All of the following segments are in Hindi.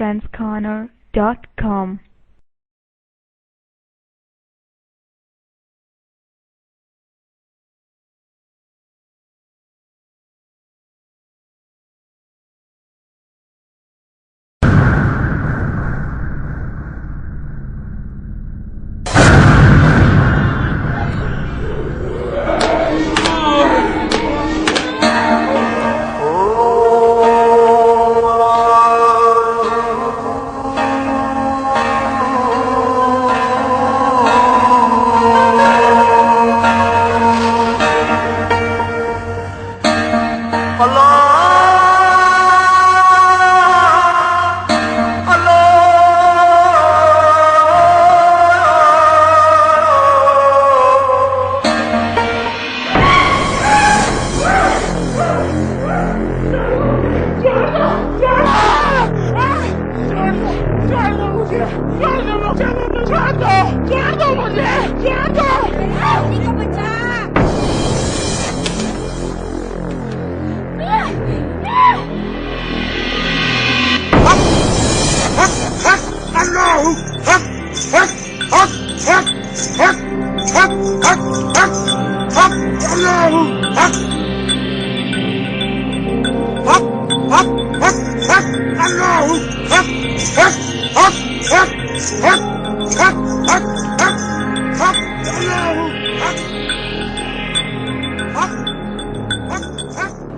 PakistanFriendsCorner.com.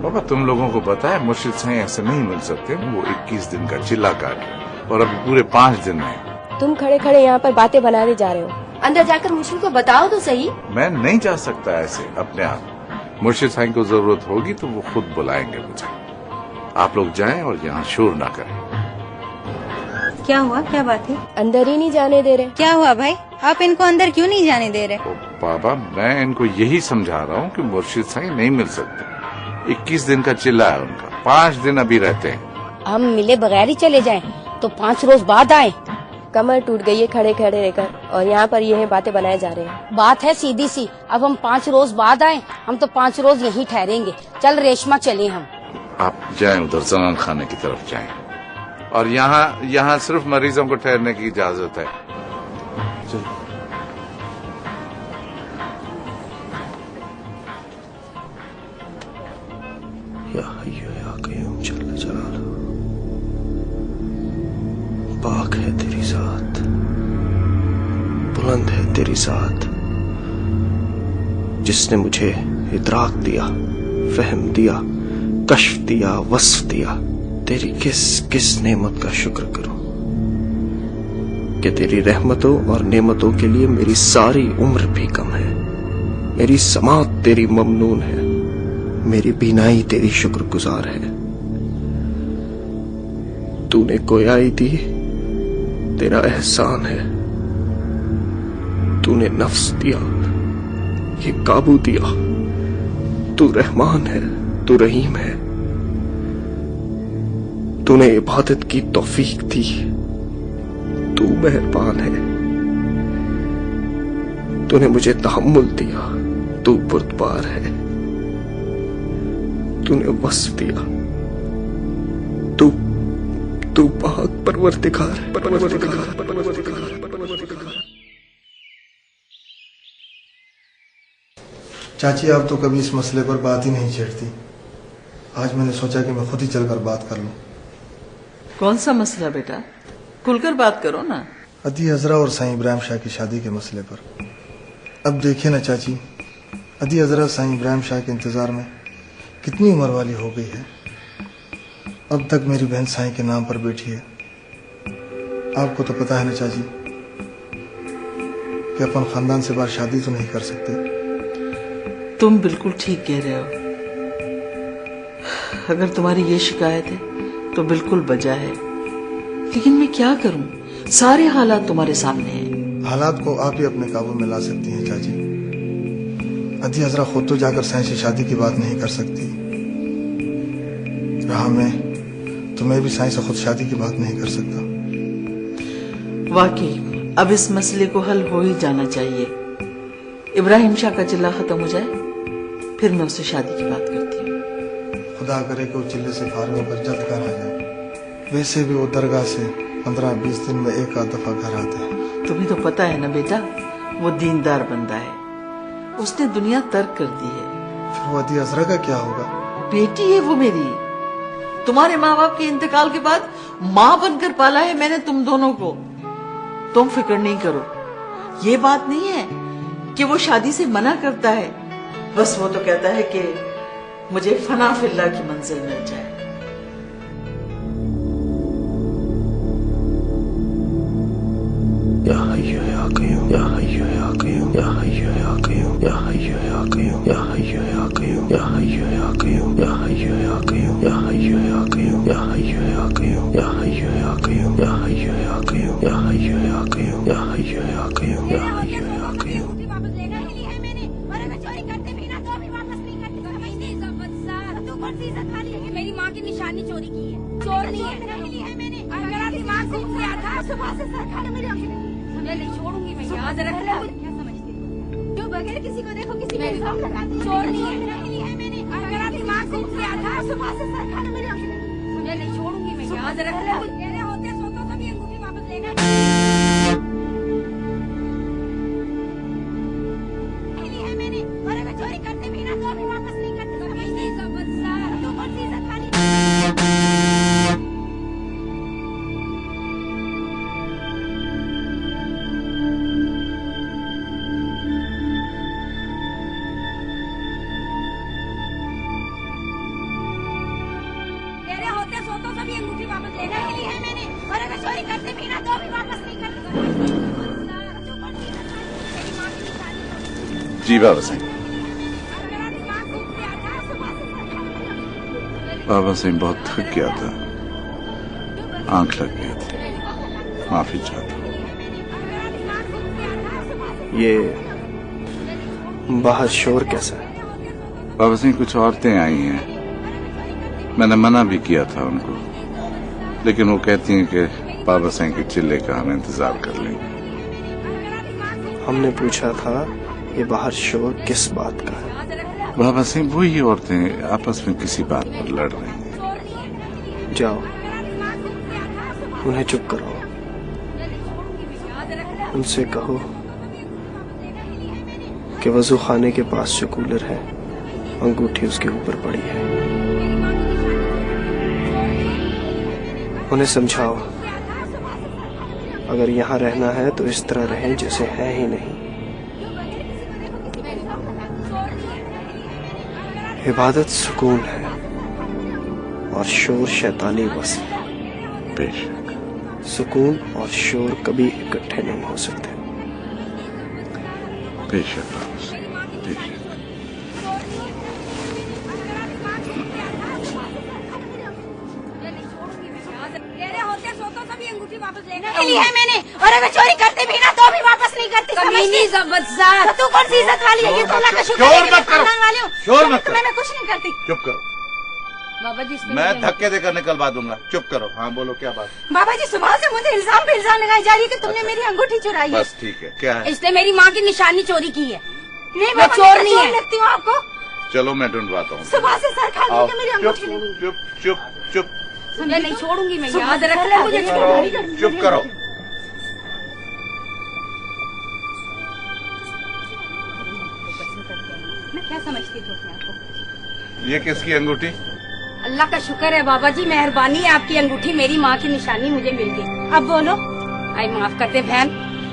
बाबा तुम लोगों को पता है मुर्शिद साईं ऐसे नहीं मिल सकते। वो 21 दिन का चिल्ला काट और अभी पूरे 5 दिन में। तुम खड़े खड़े यहाँ पर बातें बनाने जा रहे हो, अंदर जाकर मुर्शिद को बताओ तो सही। मैं नहीं जा सकता ऐसे अपने आप। मुर्शिद साईं को जरूरत होगी तो वो खुद बुलाएंगे मुझे। आप लोग जाएं और यहाँ शोर ना करें। क्या हुआ, क्या बात है? अंदर ही नहीं जाने दे रहे। क्या हुआ भाई, आप इनको अंदर क्यों नहीं जाने दे रहे? बाबा मैं इनको यही समझा रहा हूँ कि मुर्शिद साईं नहीं मिल सकते। 21 दिन का चिल्ला है उनका, 5 दिन अभी रहते हैं। हम मिले बगैर ही चले जाएं तो 5 रोज बाद आए। कमर टूट गई है खड़े खड़े रहकर, और यहाँ पर ये बातें बनाए जा रहे हैं। बात है सीधी सी, अब हम 5 रोज बाद आए, हम तो 5 रोज यहीं ठहरेंगे। चल रेशमा चले हम। आप जाएं उधर जनान खाने की तरफ जाएं, और यहाँ सिर्फ मरीजों को ठहरने की इजाजत है। पाक है तेरी ज़ात, बुलंद है तेरी ज़ात, जिसने मुझे इदराक दिया, फहम दिया, कश्फ दिया, वस्फ दिया। तेरी किस किस नेमत का शुक्र करूं कि तेरी रहमतों और नेमतों के लिए मेरी सारी उम्र भी कम है। मेरी समात तेरी ममनून है, मेरी बीनाई तेरी शुक्रगुजार है। तूने गोयाई दी, तेरा एहसान है। तूने नफ्स दिया, ये काबू दिया। तू रहमान है, तू रहीम है। तूने इबादत की तौफीक दी, तू मेहरबान है। तूने मुझे तहम्मुल दिया, तू बुर्दबार है। तूने वस्फ दिया, तू पाक परवरदिगार है। चाची आप तो कभी इस मसले पर बात ही नहीं छेड़ती। आज मैंने सोचा कि मैं खुद ही चलकर बात कर लूं। कौन सा मसला बेटा, खुलकर बात करो ना। अदी हजरा और साईं इब्राहिम शाह की शादी के मसले पर। अब देखिए ना चाची, अदी हजरा साईं इब्राहिम शाह के इंतजार में कितनी उम्र वाली हो गई है। अब तक मेरी बहन साईं के नाम पर बैठी है। आपको तो पता है ना चाची कि अपन खानदान से बाहर शादी तो नहीं कर सकते। तुम बिल्कुल ठीक कह रहे हो। अगर तुम्हारी ये शिकायत है तो बिल्कुल बजा है, लेकिन मैं क्या करूं, सारे हालात तुम्हारे सामने हैं। हालात को आप ही अपने काबू में ला सकती हैं चाची। अदी हजरा खुद तो जाकर साईं से शादी की बात नहीं कर सकती, रहा मैं तो मैं भी साईं से खुद शादी की बात नहीं कर सकता। वाकई अब इस मसले को हल हो ही जाना चाहिए। इब्राहिम शाह का चिल्ला खत्म हो जाए, फिर मैं उससे शादी की बात करती हूँ। खुदा करे कि वो चिल्ले से फारिग होकर जल्द घर आ जाए। वैसे भी वो दरगाह से 15-20 दिन में एक आध दफा घर आते हैं। तुम्हें तो पता है ना बेटा, वो दीनदार बंदा है, उसने दुनिया तर्क कर दी है। फिर वो अदी अजरा का क्या होगा? बेटी है वो मेरी, तुम्हारे माँ बाप के इंतकाल के बाद माँ बनकर पाला है मैंने तुम दोनों को। तुम फिक्र नहीं करो, ये बात नहीं है कि वो शादी से मना करता है, बस वो तो कहता है कि मुझे फना फिल्ला की मंजिल मिल जाए। या हय्यु या क़य्यूम, या हय्यु या क़य्यूम, या हय्यु या क़य्यूम, या हय्यु या क़य्यूम, या हय्यु या क़य्यूम, या हय्यु या क़य्यूम, या हय्यु या क़य्यूम, या हय्यु या क़य्यूम, या हय्यु या क़य्यूम, या हय्यु या क़य्यूम, या हय्यु या क़य्यूम, या हय्यु या क़य्यूम, या हय्यु या क़य्यूम, या हय्यु या क़य्यूम। मेरी माँ की निशानी चोरी की है, चोर नहीं है मैंने। मेरा दिमाग घूम गया था, सुबह से सर खाने मेरी मैं नहीं छोड़ूंगी, मैं याद रखना। क्या समझती हो? जो बगैर किसी को देखो किसी में इल्जाम लगाती है, चोर नहीं है मैंने। मेरा दिमाग घूम गया था, सुबह से सर खाने मेरी मैं नहीं छोड़ूंगी, मैं याद रखना। तेरे होते सोतो सभी अंगूठी वापस लेना। मैंने और अगर चोरी करते भी ना तो अभी वापस नहीं करते। समझती समझदार तू कौन सी इज्जत खाली। तेरे होते सोतो सभी अंगूठी वापस लेना के लिए है मैंने और अगर चोरी करते भी ना तो अभी वापस नहीं करते। तू कौन सी इज्जत खाली। तेरी माँ की निशानी। जी बाबा सिंह। बाबा सिंह बहुत थक गया था, आंख लग गई थी, माफी चाहता हूँ। ये बाहर शोर कैसा है? बाबा सिंह कुछ औरतें आई हैं, मैंने मना भी किया था उनको, लेकिन वो कहती हैं कि बाबा सिंह के चिल्ले का हम इंतजार कर लेंगे। हमने पूछा था ये बाहर शोर किस बात का है? बाबा सिंह वही औरतें आपस में किसी बात पर लड़ रही हैं। जाओ उन्हें चुप कराओ, उनसे कहो कि वजू खाने के पास जो कूलर है अंगूठी उसके ऊपर पड़ी है। उन्हें समझाओ अगर यहाँ रहना है तो इस तरह रहें जैसे है ही नहीं। इबादत सुकून है और शोर शैतानी वसी। बेशक सुकून और शोर कभी इकट्ठे नहीं हो सकते। बेशक बाबा सिंह, बेशक। तेरे होते सोतो सभी अंगूठी वापस लेना के लिए है मैंने और अगर चोरी करते भी ना तो भी वापस नहीं करते। कमीनी ज़बरदस्त। तू कौन सी इज्जत खाली है? ये तो अल्लाह का शुक्र है कि मैं खानदान वाली हूँ। शोर मत करो। मैं कुछ नहीं करती। चुप करो। बाबा जी मैं धक्के देकर निकलवा दूंगा। चुप करो। हाँ बोलो, क्या बात? बाबा जी सुबह से मुझे इल्जाम पे इल्जाम लगाई जा रही है कि तुमने मेरी अंगूठी चुराई है। बस ठीक है, क्या है? इसने मेरी माँ की निशानी चोरी की है। नहीं मैं चोर नहीं है। लगती हूँ आपको। चलो मैं ढूंढवाता हूँ। सुबह से सर खा के मेरी अंगूठी ले। चुप चुप चुप। मैं नहीं छोड़ूंगी, मैं याद रखना। मुझे चुप करो। मैं क्या समझती थी अपने आप को? ये किसकी अंगूठी? अल्लाह का शुक्र है बाबा जी, मेहरबानी है आपकी अंगूठी, मेरी माँ की निशानी मुझे मिल गई। अब बोलो। आई माफ कर दे बहन,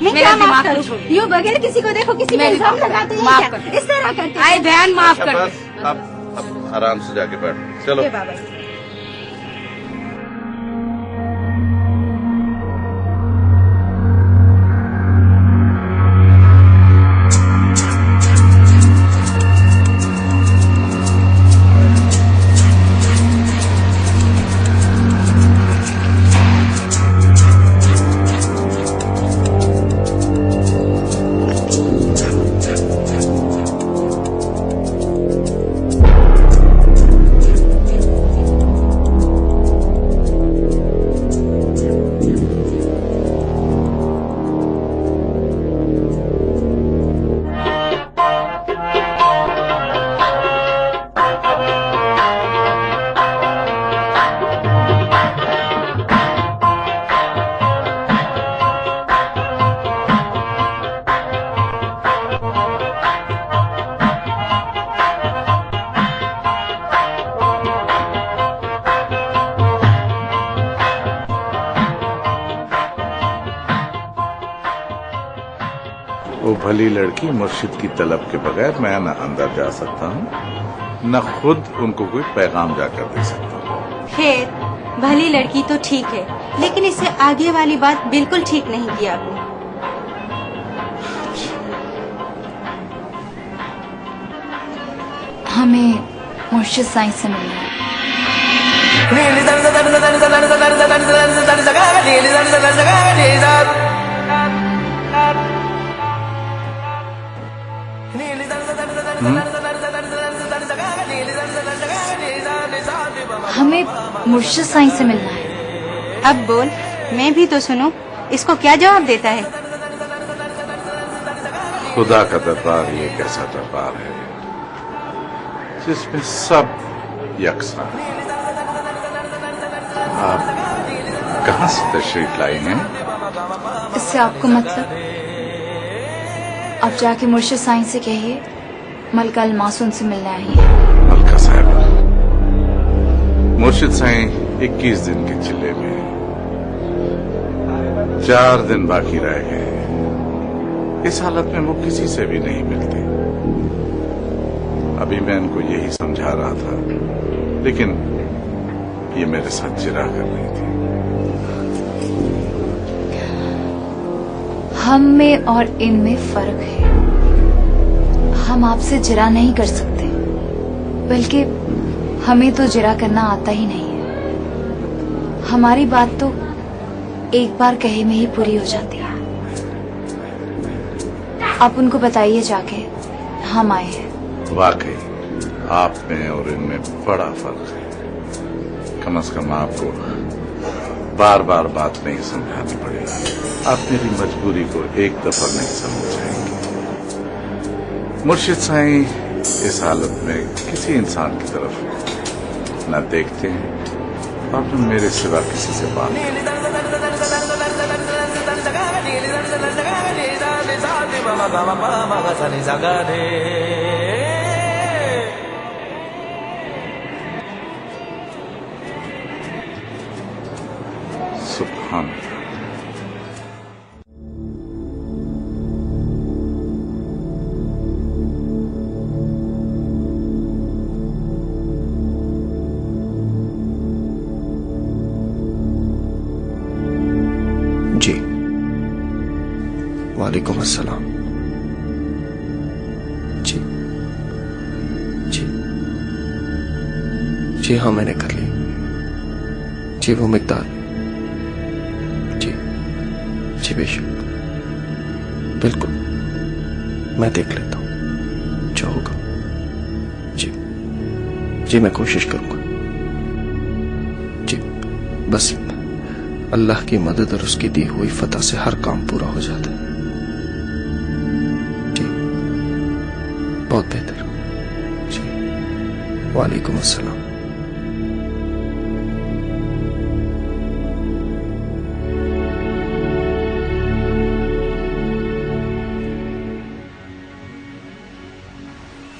मेरा दिमाग को छोड़। यूँ बगैर किसी को देखो किसी में इल्जाम लगाते हैं, माफ कर। इस तरह करते। आई बहन माफ कर। बस अब आराम से जाके बैठो। चलो बाबा जी। वो भली लड़की मुर्शिद की तलब के बगैर मैं न अंदर जा सकता हूँ न खुद उनको कोई पैगाम जाकर दे सकता हूँ। खैर, भली लड़की तो ठीक है, लेकिन इससे आगे वाली बात बिल्कुल ठीक नहीं की आपने। हमें मुर्शिद साईं से मिलना है। हमें मुर्शिद साईं से मिलना है। अब बोल, मैं भी तो सुनूं, इसको क्या जवाब देता है? खुदा का दरबार ये कैसा दरबार है जिसमें सब यकसा। आप कहाँ से तशरीफ लाई हैं? इससे आपको मतलब? आप जाके मुर्शिद साईं से कहिए मलका अलमासून से मिलने आई है। मलका साहब, मुर्शिद साईं 21 दिन के चिल्ले में 4 दिन बाकी रह गए। इस हालत में वो किसी से भी नहीं मिलते। अभी मैं इनको यही समझा रहा था, लेकिन ये मेरे साथ जिरा कर रही थी। हम में और इनमें फर्क है। हम आपसे जिरा नहीं कर सकते, बल्कि हमें तो जिरा करना आता ही नहीं है। हमारी बात तो एक बार कहे में ही पूरी हो जाती है। आप उनको बताइए जाके हम आए हैं। वाकई आप में और इनमें बड़ा फर्क है। कम से कम आपको बार बार बात नहीं समझानी पड़ेगी। आप मेरी मजबूरी को एक दफा नहीं समझ जाएंगे। मुर्शिद साईं इस हालत में किसी इंसान की तरफ न देखते हैं और न मेरे सिवा किसी से बात करते हैं। सुभान अल्लाह। जी, वालेकुम अस्सलाम। जी जी जी हाँ, मैंने कर ली। जी, वो मिकदार। जी जी, बेशक, बिल्कुल, मैं देख लेता हूं जो होगा। जी जी, मैं कोशिश करूंगा। जी, बस अल्लाह की मदद और उसकी दी हुई फतह से हर काम पूरा हो जाता है। जी, बहुत बेहतर। जी, वालेकुम अस्सलाम।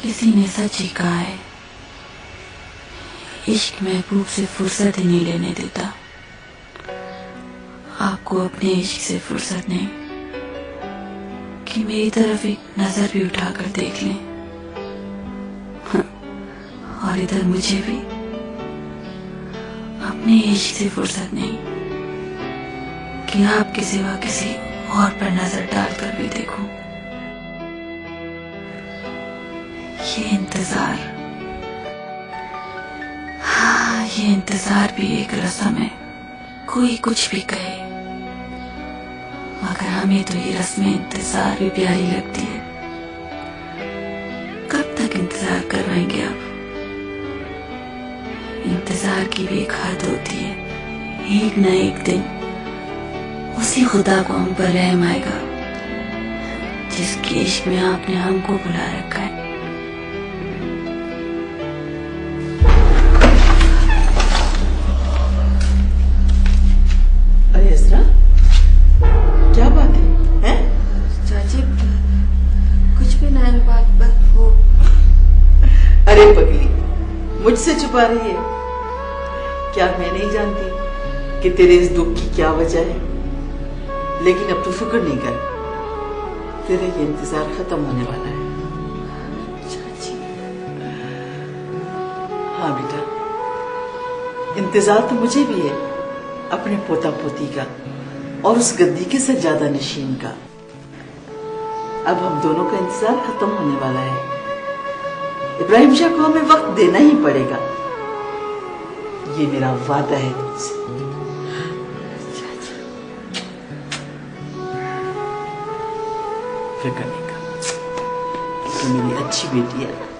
किसी ने सच ही कहा है, इश्क महबूब से फुर्सत ही नहीं लेने देता। आपको अपने इश्क से फुर्सत नहीं कि मेरी तरफ एक नजर भी उठाकर देख लें। और इधर मुझे भी अपने इश्क से फुर्सत नहीं कि आपके सिवा किसी और पर नजर डालकर भी देखूं। ये इंतजार, हाँ, ये इंतजार भी एक रस्म है। कोई कुछ भी कहे, मगर हमें तो ये रस्म इंतजार भी प्यारी लगती है। कब तक इंतजार करवाएंगे आप? इंतजार की भी एक हद होती है। एक न एक दिन उसी खुदा को हम पर रहम आएगा जिसके इश्क में आपने हमको बुला रखा है। क्या बात है? हैं? चाची, कुछ भी नहीं बात, बस वो। अरे पगली, मुझसे छुपा रही है? क्या मैं नहीं जानती कि तेरे इस दुख की क्या वजह है? लेकिन अब तू फिक्र नहीं कर, तेरा ये इंतजार खत्म होने वाला है। हाँ बेटा, इंतजार तो मुझे भी है अपने पोता पोती का और उस गद्दी के सज्जादा नशीन का। अब हम दोनों का इंतजार खत्म होने वाला है। इब्राहिम शाह को हमें वक्त देना ही पड़ेगा, ये मेरा वादा है तुमसे। फिक्र नहीं कर, तो मेरी अच्छी बेटी है।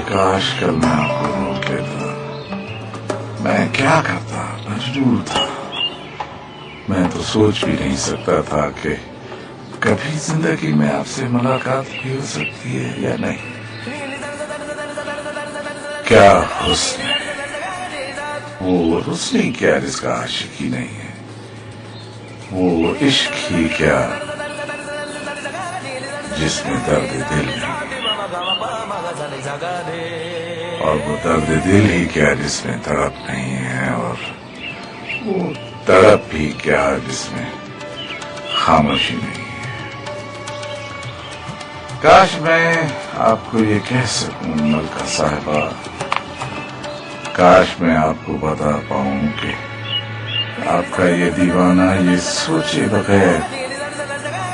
काश कल मैं आपको रोक लेता। मैं क्या करता, मजबूर था। मैं तो सोच भी नहीं सकता था कि कभी जिंदगी में आपसे मुलाकात भी हो सकती है या नहीं। क्या हुस्न है, वो हुस्न ही क्या जिसका आशिक ही नहीं है, वो इश्क ही क्या जिसमें दर्द दिल नहीं, और वो दर्द दिल ही क्या जिसमें तड़प नहीं है, और वो तड़प भी क्या जिसमें खामोशी नहीं है। काश मैं आपको ये कह सकूं मलका साहिबा, काश मैं आपको बता पाऊं कि आपका ये दीवाना ये सोचे बगैर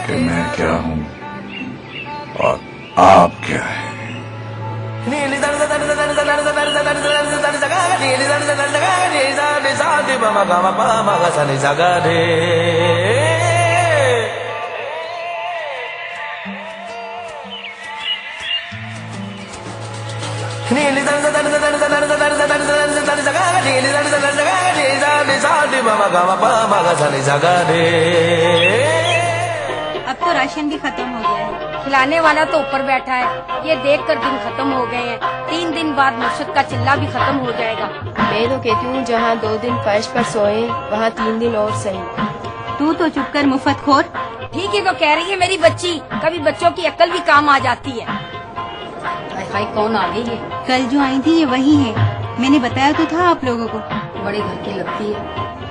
कि मैं क्या हूं और आप क्या हैं। अब तो राशन भी खत्म हो गया है। खिलाने वाला तो ऊपर बैठा है, ये देखकर दिन खत्म हो गए हैं। 3 दिन बाद मुर्शिद का चिल्ला भी खत्म हो जाएगा। मैं तो कहती हूँ जहाँ 2 दिन फर्श पर सोए वहाँ 3 दिन और सही। तू तो चुप कर मुफ्त खोर। ठीक है तो कह रही है मेरी बच्ची, कभी बच्चों की अक्ल भी काम आ जाती है। हाय हाय, कौन आ गई है? कल जो आई थी ये वही है, मैंने बताया तो था आप लोगों को। बड़े घर की लगती है।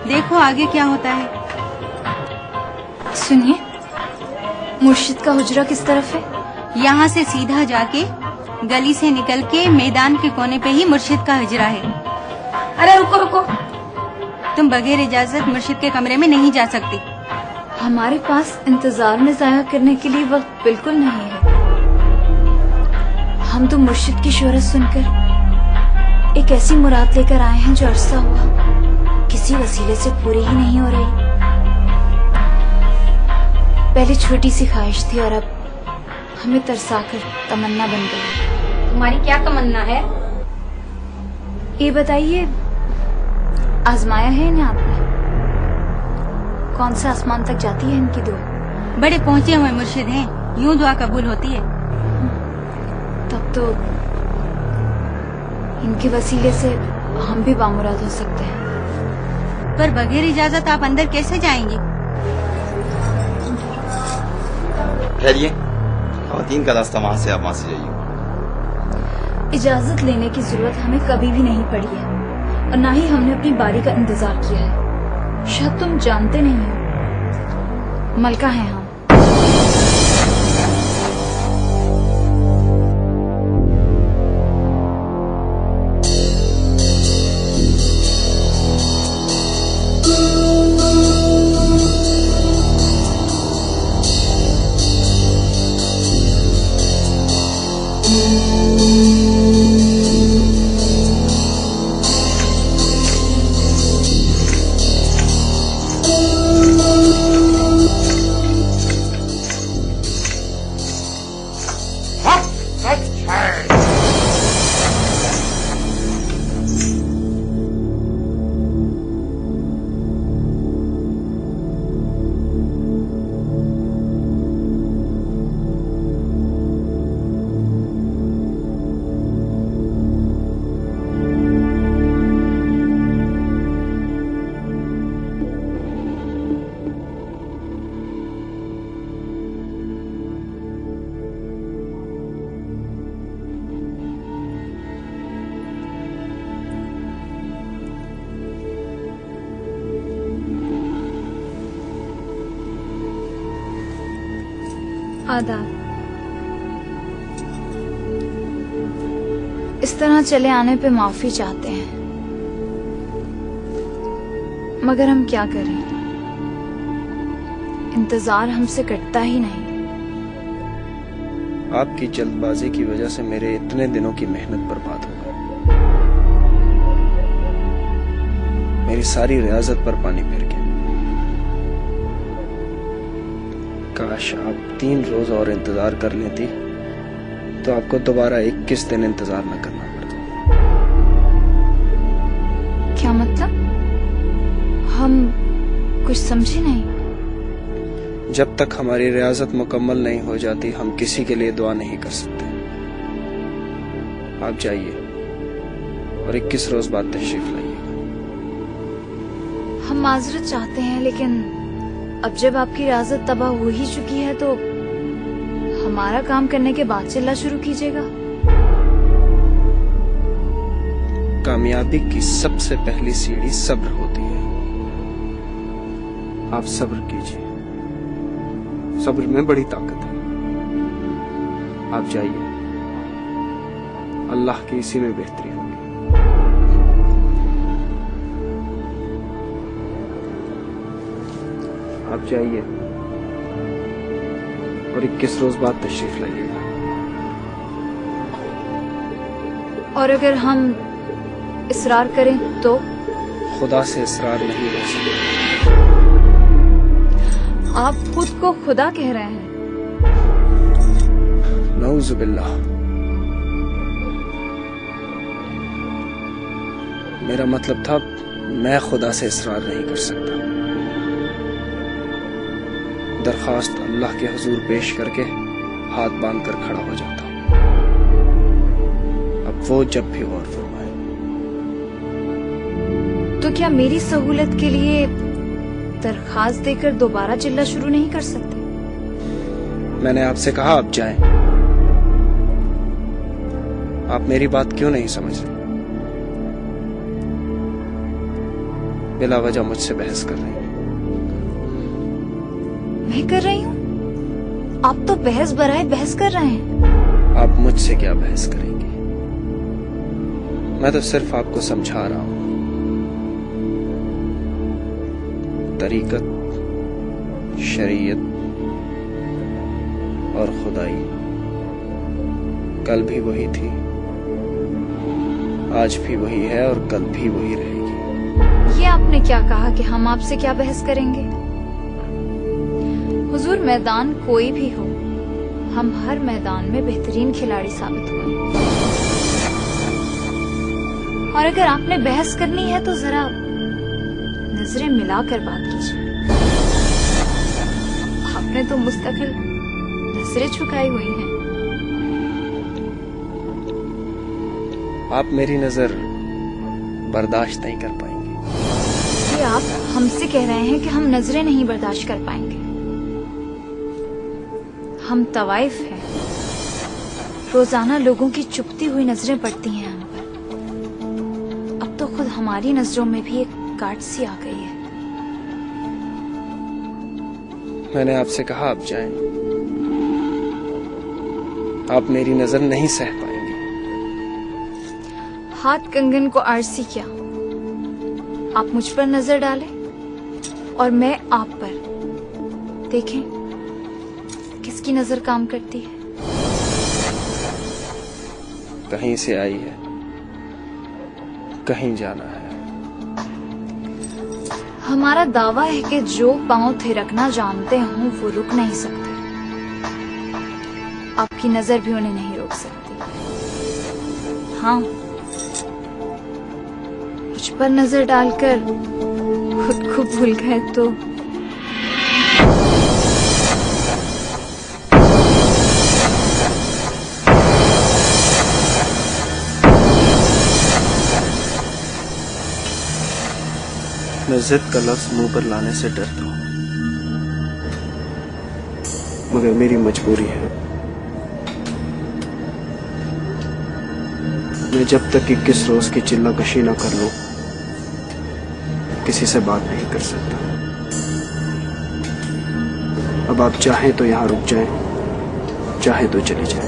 देखो आगे क्या होता है। सुनिए, मुर्शिद का हुजरा किस तरफ है? यहाँ से सीधा जाके गली से निकल के मैदान के कोने पे ही मुर्शिद का हुजरा है। अरे रुको रुको, तुम बगैर इजाजत मुर्शिद के कमरे में नहीं जा सकती। हमारे पास इंतजार में जाया करने के लिए वक्त बिल्कुल नहीं है। हम तो मुर्शिद की शोहरत सुनकर एक ऐसी मुराद लेकर आए हैं जो अरसा हुआ किसी वसीले से पूरी ही नहीं हो रही। पहले छोटी सी ख्वाहिश थी और अब हमें तरसाकर तमन्ना बन गई। तुम्हारी क्या तमन्ना है? ये बताइए, आजमाया है इन्हें आपने? कौन से आसमान तक जाती है इनकी दुआ? बड़े पहुँचे हुए मुर्शिद हैं, यूं दुआ कबूल होती है। तब तो इनके वसीले से हम भी बामुराद हो सकते हैं। पर बगैर इजाजत आप अंदर कैसे जाएंगी? ठहरिए, ख़वातीन का रास्ता वहाँ से, आप वहाँ से जाइए। इजाजत लेने की जरूरत हमें कभी भी नहीं पड़ी है और ना ही हमने अपनी बारी का इंतजार किया है। शायद तुम जानते नहीं हो, मलका हैं हम। आदाब। इस तरह चले आने पे माफी चाहते हैं, मगर हम क्या करें, इंतजार हमसे कटता ही नहीं। आपकी जल्दबाजी की वजह से मेरे इतने दिनों की मेहनत बर्बाद हो गई। मेरी सारी रियाजत पर पानी फिर गया। काश आप 3 रोज और इंतजार कर लेती तो आपको दोबारा 21 दिन इंतजार न करना पड़ता। क्या मतलब? हम कुछ समझे नहीं। जब तक हमारी रियाजत मुकम्मल नहीं हो जाती हम किसी के लिए दुआ नहीं कर सकते। आप जाइए और 21 रोज बाद तशरीफ लाइएगा। हम माजरत चाहते हैं, लेकिन अब जब आपकी रियाजत तबाह हो ही चुकी है तो हमारा काम करने के बाद चलना शुरू कीजिएगा। कामयाबी की सबसे पहली सीढ़ी सब्र होती है। आप सब्र कीजिए, सब्र में बड़ी ताकत है। आप जाइए, अल्लाह की इसी में बेहतरी होगी। आप जाइए और 21 रोज बाद तशरीफ लाइएगा। और अगर हम इसरार करें तो? खुदा से इसरार नहीं हो सकता। आप खुद को खुदा कह रहे हैं। नऊजुबिल्लाह। मेरा मतलब था मैं खुदा से इसरार नहीं कर सकता। दरखास्त अल्लाह के हुजूर पेश करके हाथ बांध कर खड़ा हो जाता हूं। अब वो जब भी गौर फरमाए। तो क्या मेरी सहूलत के लिए दरखास्त देकर दोबारा चिल्ला शुरू नहीं कर सकते? मैंने आपसे कहा आप जाएं। आप मेरी बात क्यों नहीं समझ रहे? बिला वजह मुझसे बहस कर रही हैं। मैं कर रही हूँ? आप तो बहस बराए बहस कर रहे हैं। आप मुझसे क्या बहस करेंगी? मैं तो सिर्फ आपको समझा रहा हूं। तरीकत, शरीयत और खुदाई कल भी वही थी, आज भी वही है और कल भी वही रहेगी। ये आपने क्या कहा कि हम आपसे क्या बहस करेंगे? हुजूर, मैदान कोई भी हो, हम हर मैदान में बेहतरीन खिलाड़ी साबित हुए। और अगर आपने बहस करनी है तो जरा नजरें मिलाकर बात कीजिए। आपने तो मुस्तकिल नजरें झुकाई हुई हैं। आप मेरी नजर बर्दाश्त नहीं कर पाएंगे। ये आप हमसे कह रहे हैं कि हम नजरें नहीं बर्दाश्त कर पाएंगे? हम तवाइफ हैं, रोजाना लोगों की चुपती हुई नजरें पड़ती हैं हम पर। अब तो खुद हमारी नजरों में भी एक गांठ सी आ गई है। मैंने आपसे कहा आप जाएं। आप मेरी नजर नहीं सह पाएंगे। हाथ कंगन को आरसी क्या? आप मुझ पर नजर डालें और मैं आप पर। देखें किसकी नजर काम करती है। कहीं से आई है, कहीं जाना है। हमारा दावा है कि जो पांव थिरकना जानते हों वो रुक नहीं सकते। आपकी नजर भी उन्हें नहीं रोक सकती। हाँ, मुझ पर नजर डालकर खुद को भूल गए तो? मैं जिद का लफ्ज मुंह पर लाने से डरता हूं, मगर मेरी मजबूरी है। मैं जब तक 21 रोज की चिल्ला कशी न कर लूं किसी से बात नहीं कर सकता। अब आप चाहें तो यहां रुक जाएं चाहे तो चली जाए।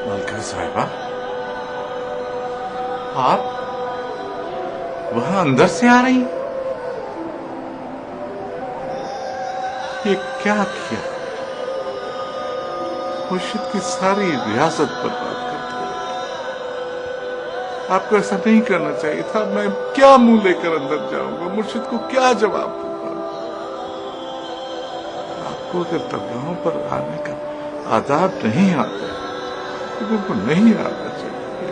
मलका साहिबा, आप वहां अंदर से आ रही? ये क्या किया? मुर्शिद की सारी रियासत पर बात करती है। आपको ऐसा नहीं करना चाहिए था। मैं क्या मुंह लेकर अंदर जाऊंगा? मुर्शिद को क्या जवाब दूंगा? आपको अगर दरगाहों पर आने का आदाब नहीं आता, लोगों को नहीं आना चाहिए।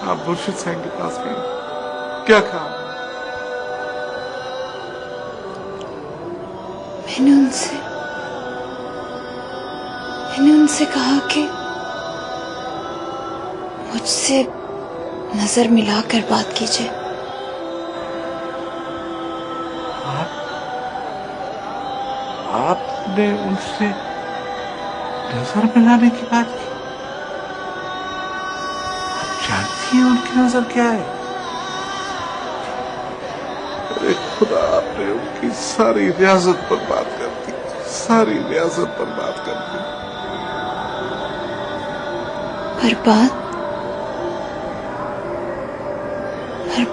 आप मुर्शिद साहब के पास गए, क्या कहा? मैंने उनसे कहा कि मुझसे नजर मिलाकर बात कीजिए। आपने उनसे नजर मिलाने की बात की? आप जानती हैं उनकी नजर क्या है? अरे खुदा, आपने उनकी सारी रियासत पर बात कर दी, सारी रियासत पर बात कर दी। पर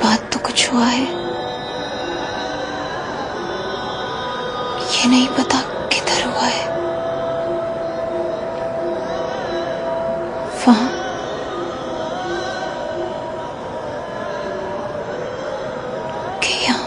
बात तो कुछ हुआ है। ये नहीं पता किधर हुआ है। वहां कि यहाँ?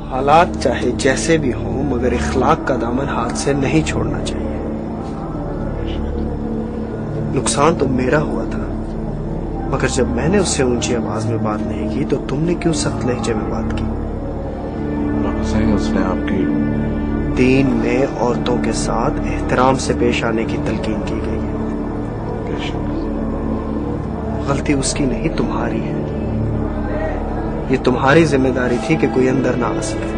हालात चाहे जैसे भी हों, मगर इखलाक का दामन हाथ से नहीं छोड़ना चाहिए। नुकसान तो मेरा हुआ था, मगर जब मैंने उससे ऊंची आवाज में बात नहीं की तो तुमने क्यों सख्त लहजे में बात की? उसने आपकी दीन में औरतों के साथ एहतराम से पेश आने की तलकीन की गई है। गलती उसकी नहीं, तुम्हारी है। ये तुम्हारी जिम्मेदारी थी कि कोई अंदर ना आ सके।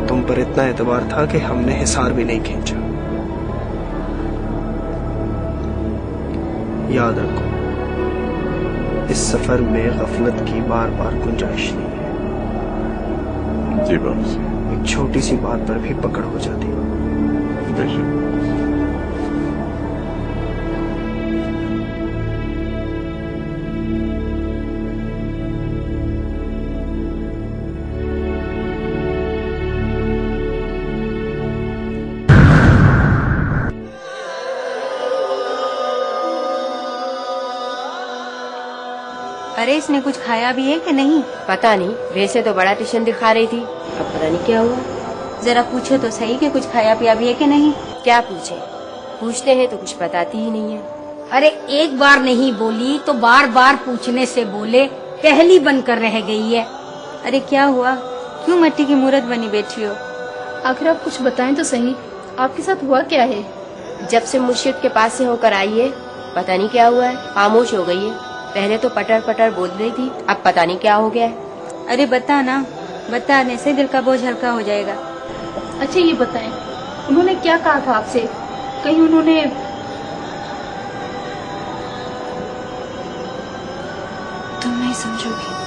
तुम पर इतना एतबार था कि हमने हिसार भी नहीं खींचा। याद रखो, इस सफर में गफलत की बार बार गुंजाइश नहीं है। जी बाबू जी। एक छोटी सी बात पर भी पकड़ हो जाती है। बेशक। अरे इसने कुछ खाया भी है कि नहीं? पता नहीं, वैसे तो बड़ा टिशन दिखा रही थी, अब पता नहीं क्या हुआ। जरा पूछो तो सही कि कुछ खाया पिया भी है कि नहीं। क्या पूछे? पूछते हैं तो कुछ बताती ही नहीं है। अरे एक बार नहीं बोली तो बार बार पूछने से बोले पहली बनकर रह गई है। अरे क्या हुआ? क्यों मट्टी की मूरत बनी बैठी हो? आखिर आप कुछ बताएं तो सही, आपके साथ हुआ क्या है? जब से मुर्शिद के पास से होकर आई है, पता नहीं क्या हुआ है, खामोश हो गई है। पहले तो पटर पटर बोल रही थी, अब पता नहीं क्या हो गया है। अरे बता ना, बताने से दिल का बोझ हल्का हो जाएगा। अच्छा ये बताएं, उन्होंने क्या कहा था आपसे? कहीं उन्होंने तुम नहीं समझोगी।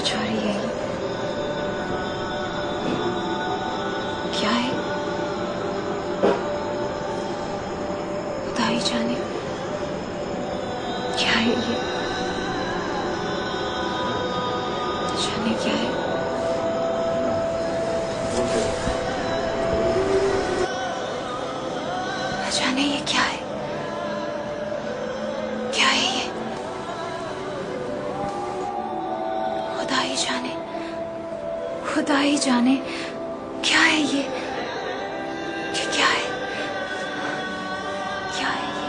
कुछ हो रही है। क्या है? खुदा ही जाने क्या है ये। जाने क्या है। जाने ये क्या है। क्या है ये। खुदा ही जाने, खुदा ही जाने क्या है ये। क्या है, क्या है ये।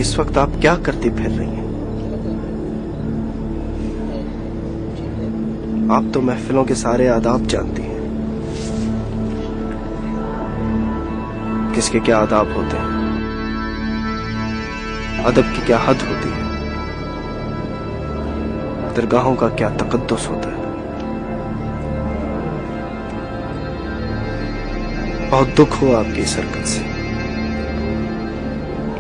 इस वक्त आप क्या करती फिर रही हैं? आप तो महफिलों के सारे आदाब जानती हैं, किसके क्या आदाब होते हैं, अदब की क्या हद होती है, दरगाहों का क्या तकद्दुस होता है। बहुत दुख हुआ आपकी इस हरकत से,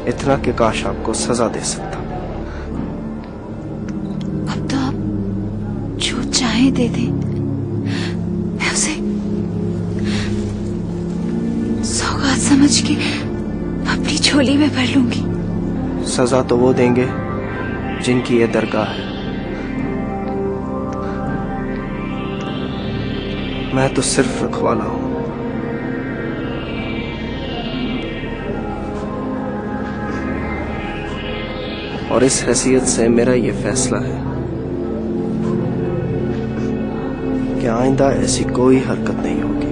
इतना कि काश आपको सजा दे सकता। अब तो आप जो चाहे दे दें, मैं उसे सौगात समझ के अपनी झोली में भर लूंगी। सजा तो वो देंगे जिनकी ये दरगाह है। मैं तो सिर्फ रखवाला हूं। और इस हैसियत से मेरा ये फैसला है कि आइंदा ऐसी कोई हरकत नहीं होगी।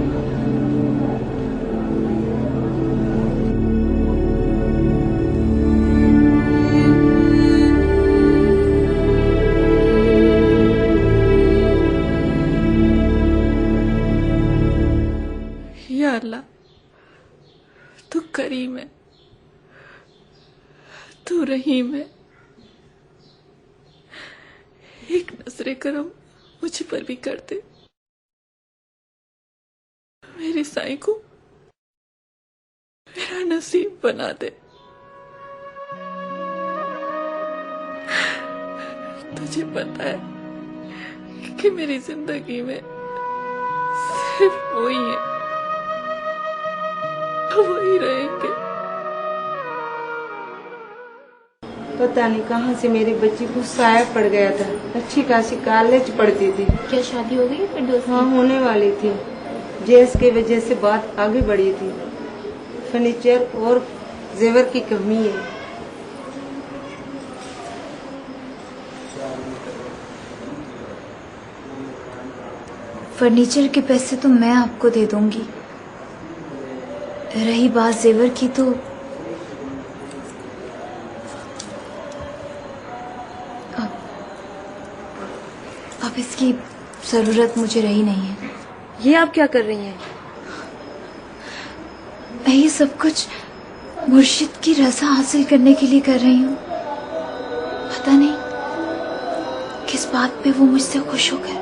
या अल्लाह, तू करीम है, तू रहीम है। एक नजरे करम मुझ पर भी कर दे। मेरे साईं को मेरा नसीब बना दे। तुझे पता है कि मेरी जिंदगी में सिर्फ वही है, वही रहेंगे। पता नहीं कहाँ से मेरी बच्ची को साया पड़ गया था। अच्छी खासी कॉलेज पढ़ती थी। क्या शादी हो गई फिर दोस्त? हाँ, होने वाली थी। जेस के वजह से बात आगे बढ़ी थी। फर्नीचर और जेवर की कमी है। फर्नीचर के पैसे तो मैं आपको दे दूंगी। रही बात जेवर की, तो अब इसकी जरूरत मुझे रही नहीं है। ये आप क्या कर रही हैं? मैं ये सब कुछ मुर्शिद की रजा हासिल करने के लिए कर रही हूँ। पता नहीं किस बात पे वो मुझसे खुश होकर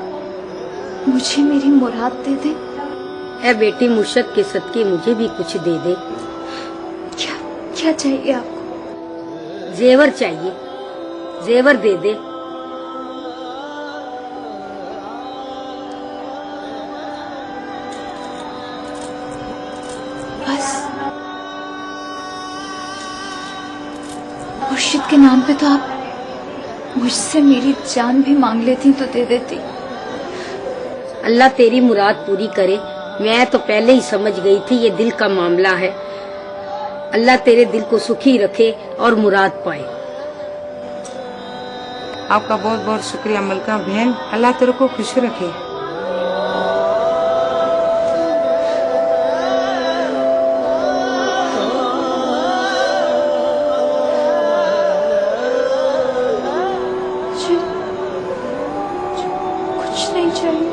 मुझे मेरी मुराद दे दे। ए बेटी, मुर्शिद के सदके मुझे भी कुछ दे दे। क्या क्या चाहिए आपको? जेवर चाहिए, जेवर दे दे। बस मुर्शिद के नाम पे तो आप मुझसे मेरी जान भी मांग लेती तो दे देती। अल्लाह तेरी मुराद पूरी करे मैं तो पहले ही समझ गई थी ये दिल का मामला है। अल्लाह तेरे दिल को सुखी रखे और मुराद पाए। आपका बहुत बहुत शुक्रिया मलका बहन, अल्लाह तेरे को खुश रखे। कुछ नहीं चाहिए,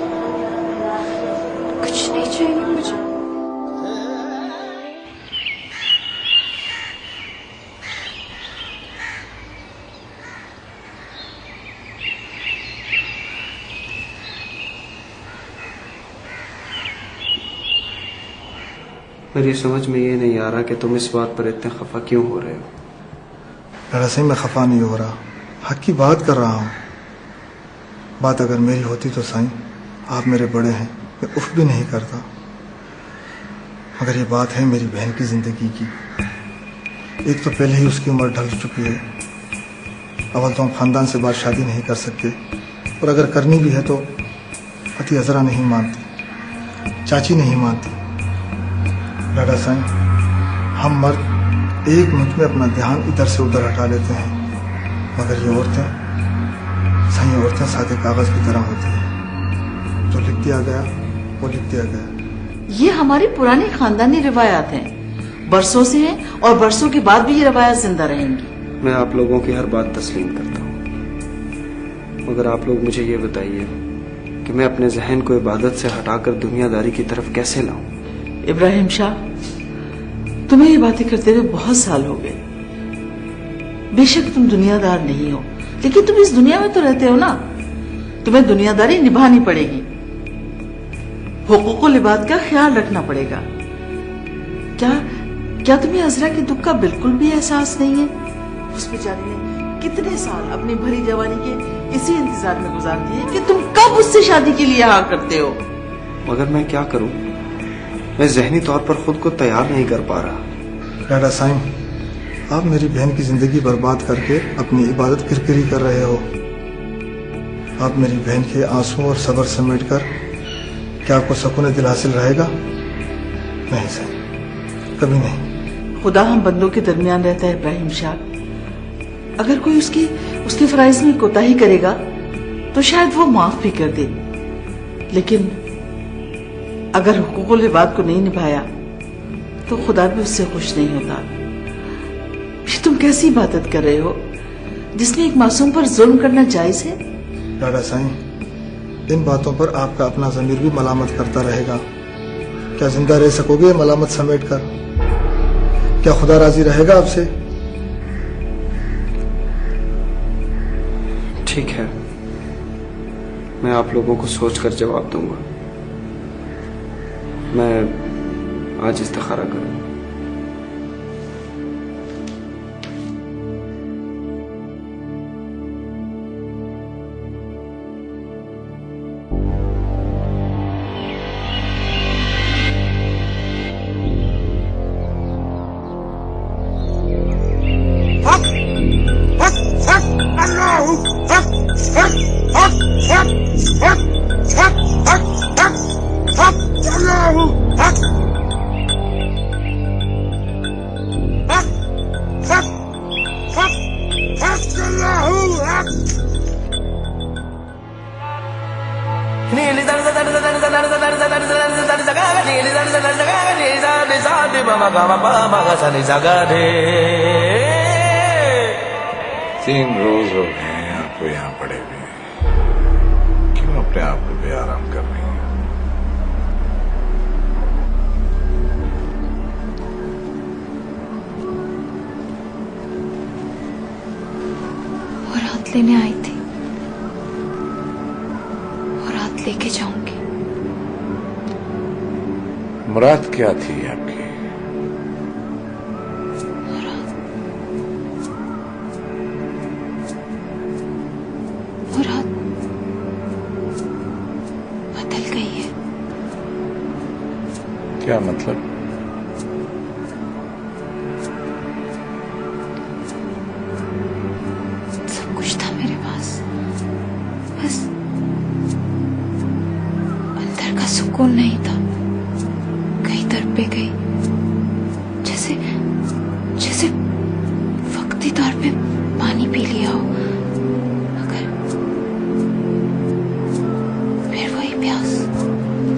कुछ नहीं चाहिए मुझे। मेरी समझ में ये नहीं आ रहा कि तुम इस बात पर इतने खफा क्यों हो रहे हो। लड़ा सही मैं खफा नहीं हो रहा, हक की बात कर रहा हूँ। बात अगर मेरी होती तो साईं, आप मेरे बड़े हैं, मैं उफ भी नहीं करता। मगर ये बात है मेरी बहन की जिंदगी की। एक तो पहले ही उसकी उम्र ढल चुकी है। अव्वल तो हम खानदान से बात शादी नहीं कर सकते, और अगर करनी भी है तो अति अजरा नहीं मानती, चाची नहीं मानती। लाडा साईं, हम मर्द एक मिनट में अपना ध्यान इधर से उधर हटा लेते हैं, मगर ये औरतें, साईं, औरतें सादे कागज की तरह होती हैं। जो लिख दिया गया वो लिख दिया गया। ये हमारी पुरानी खानदानी रिवायात हैं, बरसों से हैं और बरसों के बाद भी ये रिवायात जिंदा रहेंगी। मैं आप लोगों की हर बात तस्लीम करता हूँ, मगर आप लोग मुझे ये बताइए कि मैं अपने जहन को इबादत से हटाकर दुनियादारी की तरफ कैसे लाऊं। इब्राहिम शाह, तुम्हें ये बातें करते हुए बहुत साल हो गए। बेशक तुम दुनियादार नहीं हो, लेकिन तुम इस दुनिया में तो रहते हो ना, तुम्हें दुनियादारी निभानी पड़ेगी। हुकूकुल इबाद का ख्याल रखना पड़ेगा। क्या तुम्हें अजरा के दुख का बिल्कुल भी एहसास नहीं है? उस बेचारी ने कितने साल अपनी भरी जवानी के इसी इंतजार में गुजार दिए कि तुम कब उससे शादी के लिए हाँ करते हो। मगर मैं क्या करूं, मैं जहनी तौर पर खुद को तैयार नहीं कर पा रहा। लाडा साईं, आप मेरी बहन की जिंदगी बर्बाद करके अपनी इबादत किरकिरी कर रहे हो। आप मेरी बहन के आंसू और सब्र समेट कर क्या आपको सुकून दिल हासिल रहेगा? नहीं साईं, कभी नहीं। खुदा हम बंदों के दरमियान रहता है इब्राहिम शाह। अगर कोई उसके फराइज में कोताही करेगा तो शायद वो माफ भी कर दे, लेकिन अगर हुकूकुल इबाद को नहीं निभाया तो खुदा भी उससे खुश नहीं होता। ये तुम कैसी इबादत कर रहे हो जिसमें एक मासूम पर जुल्म करना जायज है? लाडा साईं, इन बातों पर आपका अपना ज़मीर भी मलामत करता रहेगा। क्या जिंदा रह सकोगे मलामत समेट कर? क्या खुदा राजी रहेगा आपसे? ठीक है, मैं आप लोगों को सोचकर जवाब दूंगा। मैं आज इस्तिखारा करूंगा। तीन रोज हो गए हैं आपको यहाँ पड़े हुए, क्यों अपने आप को बेआराम कर रही हैं? वो रात लेने आई थी और रात लेके जाऊंगी। मुराद क्या थी आपकी? मुराद बदल गई है। क्या मतलब? सब कुछ था मेरे पास, बस अंदर का सुकून नहीं था। पे गई, जैसे जैसे वक्ती तौर पे पानी पी लिया हो, मगर फिर वही प्यास।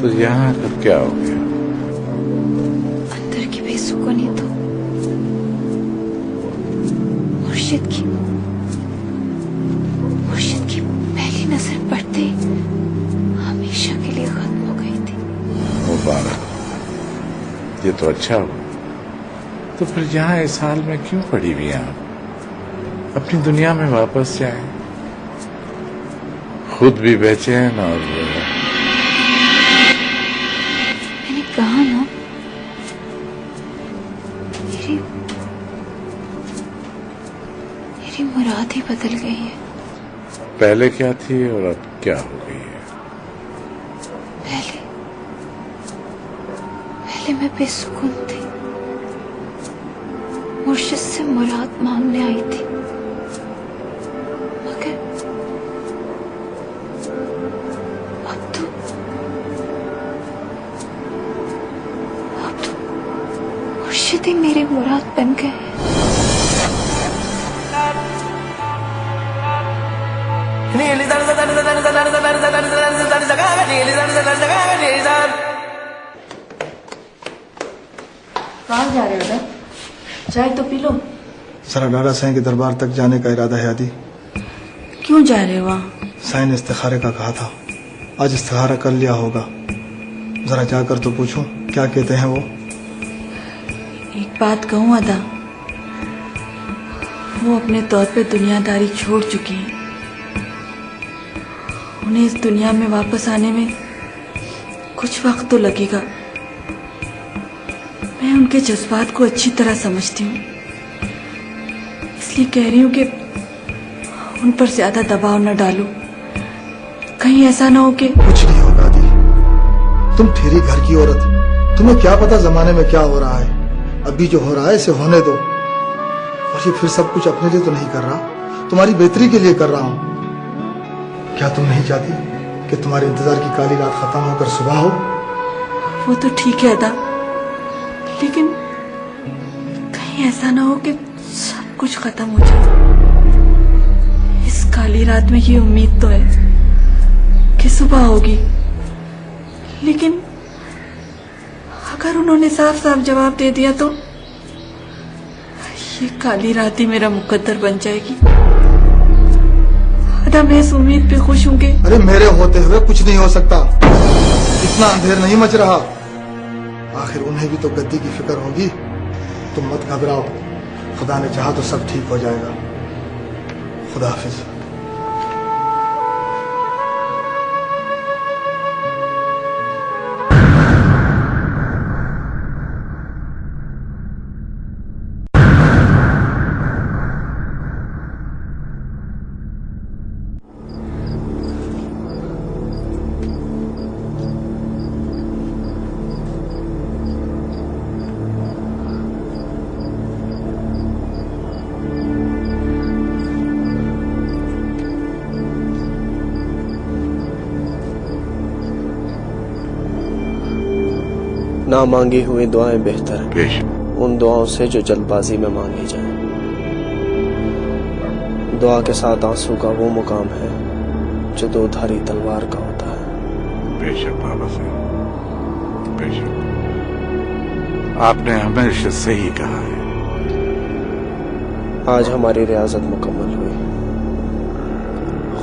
तो यहाँ आकर क्या हो गया? अंदर की बेसुकूनी तो मुर्शिद की पहली नजर पड़ते ही हमेशा के लिए खत्म हो गई थी। मुबारक, ये तो अच्छा हुआ। तो फिर यहाँ इस हाल में क्यों पड़ी हुई आप? अपनी दुनिया में वापस जाए, खुद भी बेचैन और मैंने कहा ना, मेरी मुराद ही बदल गई है। पहले क्या थी और अब क्या हो गई है? पहले मैं बेसुकून थी, मुर्शिद से मुराद मांगने आई थी, मगर अब तो मुर्शिद ही मेरी मुराद बन गए हैं। कहाँ जा रहे हो बेटा? चाय तो पी लो। जरा डारा साईं के दरबार तक जाने का इरादा है आदि। क्यों जा रहे हो वहाँ? साईं ने इस्तिखारे का कहा था, आज इस्तिखारा कर लिया होगा। जरा जाकर तो पूछूं क्या कहते हैं वो। एक बात कहूँ अदा, वो अपने तौर पे दुनियादारी छोड़ चुकी हैं। उन्हें इस दुनिया में वापस आने में कुछ वक्त तो लगेगा। मैं उनके जज्बात को अच्छी तरह समझती हूँ, इसलिए कह रही हूँ कि उन पर ज्यादा दबाव न डालो, कहीं ऐसा ना हो कि। कुछ नहीं होगा आदि, तुम ठेरी घर की औरत, तुम्हें क्या पता जमाने में क्या हो रहा है। अभी जो हो रहा है इसे होने दो। और ये फिर सब कुछ अपने लिए तो नहीं कर रहा, तुम्हारी बेहतरी के लिए कर रहा हूँ। क्या तुम नहीं चाहती कि तुम्हारे इंतजार की काली रात खत्म होकर सुबह हो? वो तो ठीक है अदा, लेकिन कहीं ऐसा ना हो कि सब कुछ खत्म हो जाए। इस काली रात में ये उम्मीद तो है कि सुबह होगी, लेकिन अगर उन्होंने साफ साफ जवाब दे दिया तो ये काली रात ही मेरा मुकद्दर बन जाएगी। अदा मैं इस उम्मीद पे खुश हूँ कि। अरे मेरे होते हुए कुछ नहीं हो सकता, इतना अंधेर नहीं मच रहा। आखिर उन्हें भी तो गद्दी की फिक्र होगी। तुम मत घबराओ, खुदा ने चाहा तो सब ठीक हो जाएगा। खुदा हाफिज। ना मांगी हुई दुआएं बेहतर हैं उन दुआओं से जो जल्दबाजी में मांगी जाए। दुआ के साथ आंसू का वो मुकाम है जो दो धारी तलवार का होता है। बेशक बाबा साहब, बेशक आपने हमेशा सही कहा है। आज हमारी रियाजत मुकम्मल हुई।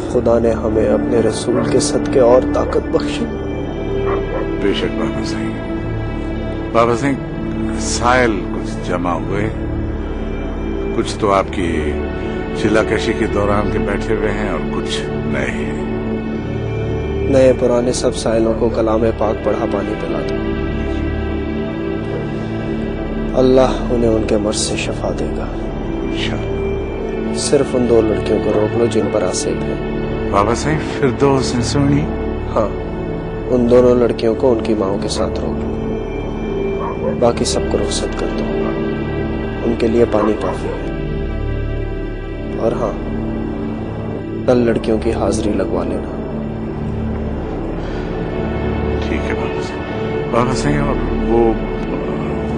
खुदा ने हमें अपने रसूल के सदके और ताकत बख्शी। बेशक बाबा साहब। बाबा सिंह, साइल कुछ जमा हुए, कुछ तो आपकी चिल्लाकशी के दौरान के बैठे हुए हैं और कुछ नए हैं। नए पुराने सब साइलों को कलाम पाक पढ़ा पानी पिला दो। अल्लाह उन्हें उनके मर्ज से शफा देगा। सिर्फ उन दो लड़कियों को रोक लो जिन पर आसेब है। बाबा साहब, फिरदौस इंसोनी? हाँ, उन दोनों लड़कियों को उनकी माओं के साथ रोक लो, बाकी सबको रुखसत कर दो। उनके लिए पानी काफी है। और हाँ, कल लड़कियों की हाजिरी लगवा लेना। ठीक है बाबा साहब। बाबा साहब, और वो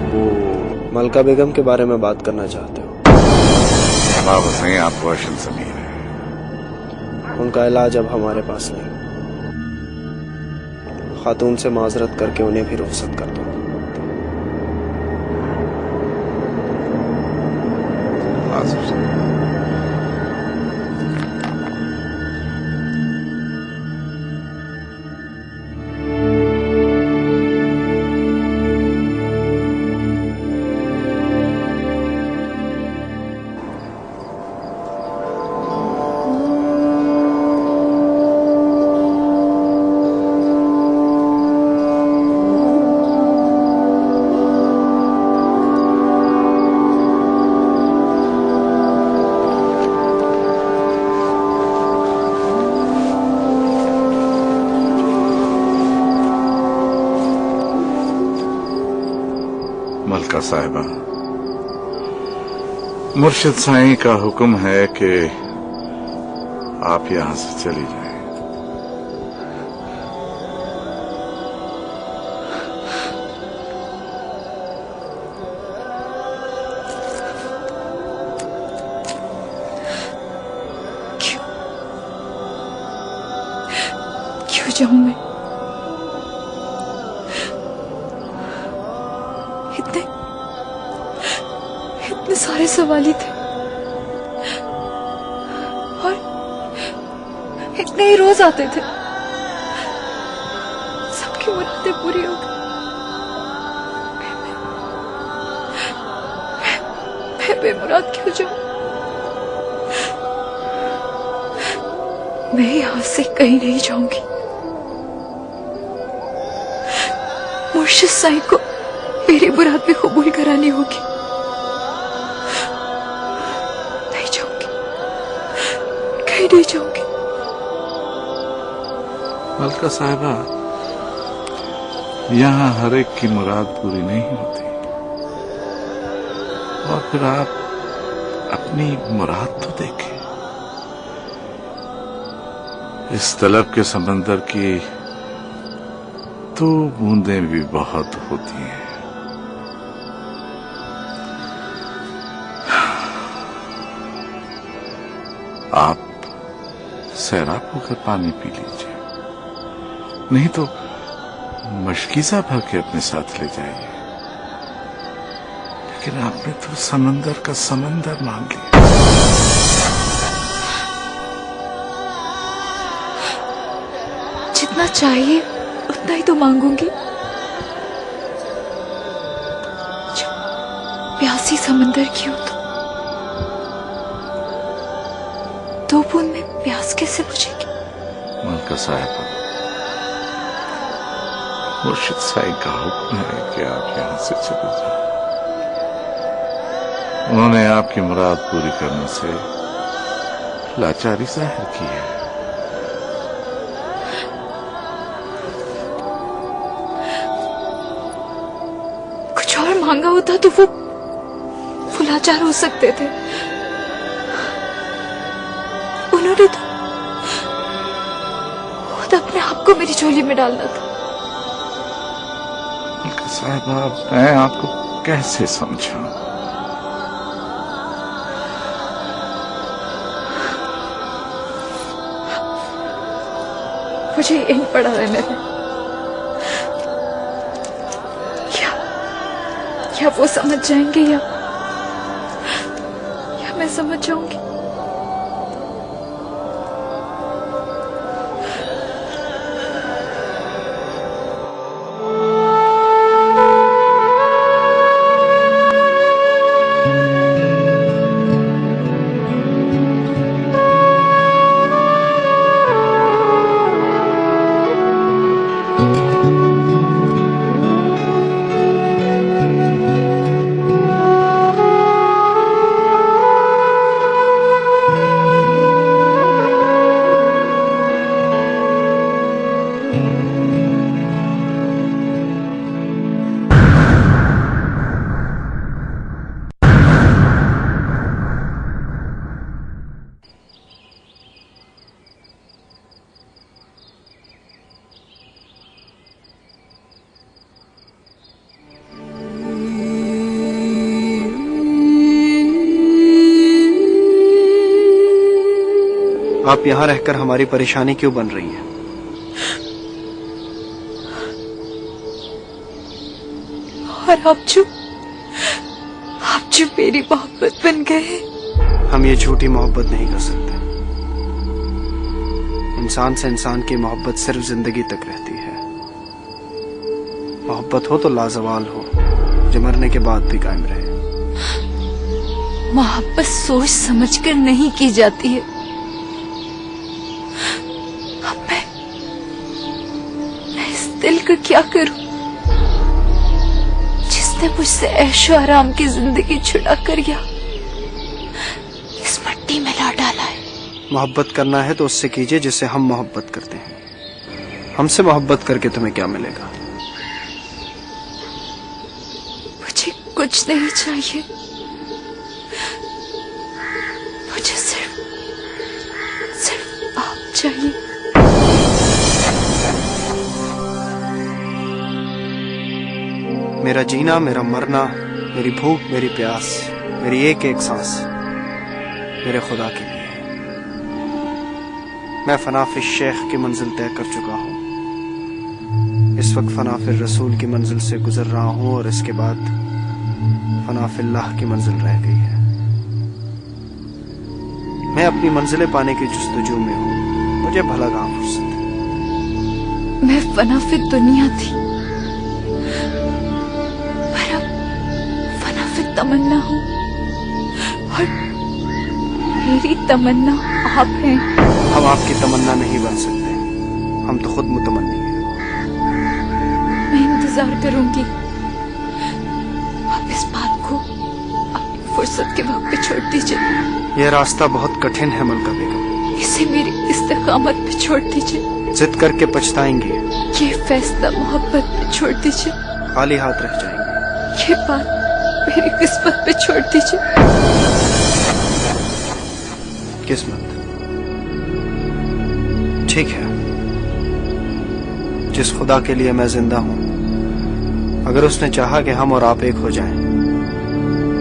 वो मलका बेगम के बारे में बात करना चाहते हो? बाबा हुसैन आप रोशन समीर हैं। उनका इलाज अब हमारे पास नहीं। खातून से माजरत करके उन्हें भी रुखसत कर दो। मलका साहिबा, मुर्शिद साईं का हुक्म है कि आप यहां से चली जाएं। क्यों जाऊं मैं? इतने सारे सवाल ही थे और इतने ही रोज आते थे। सबकी मुरादें पूरी हो गई। मैं बेमुराद क्यों जाऊं? मैं यहां से कहीं नहीं जाऊंगी। मुर्शिद साईं को मेरी मुराद भी कबूल करानी होगी। नहीं जाऊंगी, कहीं नहीं जाऊंगी। मलका साहिबा, यहाँ हर एक की मुराद पूरी नहीं होती और फिर आप अपनी मुराद तो देखें। इस तलब के समंदर की तो बूंदें भी बहुत होती हैं। आप सैराब होकर पानी पी लीजिए, नहीं तो मशकीज़ा भर के अपने साथ ले जाइए। लेकिन आपने तो समंदर का समंदर मांग लिया। जितना चाहिए उतना ही तो मांगूंगी। प्यासी समंदर की हो तो बूंद में प्यास कैसे बुझेगी? मलका साहिबा, मुर्शिद साईं का हुक्म है कि आप यहां से चले जाओ। उन्होंने आपकी मुराद पूरी करने से लाचारी जाहिर की है। कुछ और मांगा होता तो वो लाचार हो सकते थे। उन्होंने तो खुद अपने आप को मेरी झोली में डालना था। मलका साहिबा, मैं आपको कैसे समझाऊं? मुझे यहीं पड़ा रहने दे। या वो समझ जाएंगे या मैं समझ जाऊंगी। आप यहाँ रहकर हमारी परेशानी क्यों बन रही है? और आप जो मेरी मोहब्बत बन गए। हम ये झूठी मोहब्बत नहीं कर सकते। इंसान से इंसान की मोहब्बत सिर्फ जिंदगी तक रहती है। मोहब्बत हो तो लाजवाल हो, जो मरने के बाद भी कायम रहे। मोहब्बत सोच समझकर नहीं की जाती है। अब मैं इस दिल का क्या करूं जिसने मुझसे ऐशो आराम की जिंदगी छुड़ा कर या इस मट्टी में ला डाला है। मोहब्बत करना है तो उससे कीजिए जिससे हम मोहब्बत करते हैं। हमसे मोहब्बत करके तुम्हें क्या मिलेगा? मुझे कुछ नहीं चाहिए, मुझे सिर्फ आप चाहिए। मेरा जीना, मेरा मरना, मेरी भूख, मेरी प्यास, मेरी एक एक सांस मेरे खुदा के लिए। मैं फनाफिर शेख की मंजिल तय कर चुका हूँ। इस वक्त फनाफिर रसूल की मंजिल से गुजर रहा हूँ और इसके बाद फनाफिल्लाह की मंजिल रह गई है। मैं अपनी मंजिलें पाने की जुस्तजू में हूँ, मुझे भला कहाँ फुर्सत है। मैं फनाफिर दुनिया थी, पर अब फनाफिर तमन्ना हूँ और मेरी तमन्ना आप हैं। हम आपकी तमन्ना नहीं बन सकते, हम तो खुद मुतमन्नी हैं। मैं इंतजार करूंगी। आप इस बात को अपनी फुर्सत के वक्त पे छोड़ दीजिए। यह रास्ता बहुत कठिन है मलका बेगम। इसे मेरी इस्तेकामत पे छोड़ दीजिए। जिद करके पछताएंगे। ये फैसला मोहब्बत पे छोड़ दीजिए। खाली हाथ रह जाएंगे। ये बात मेरी किस्मत पे छोड़ दीजिए। किस्मत ठीक है। जिस खुदा के लिए मैं जिंदा हूं, अगर उसने चाहा कि हम और आप एक हो जाएं,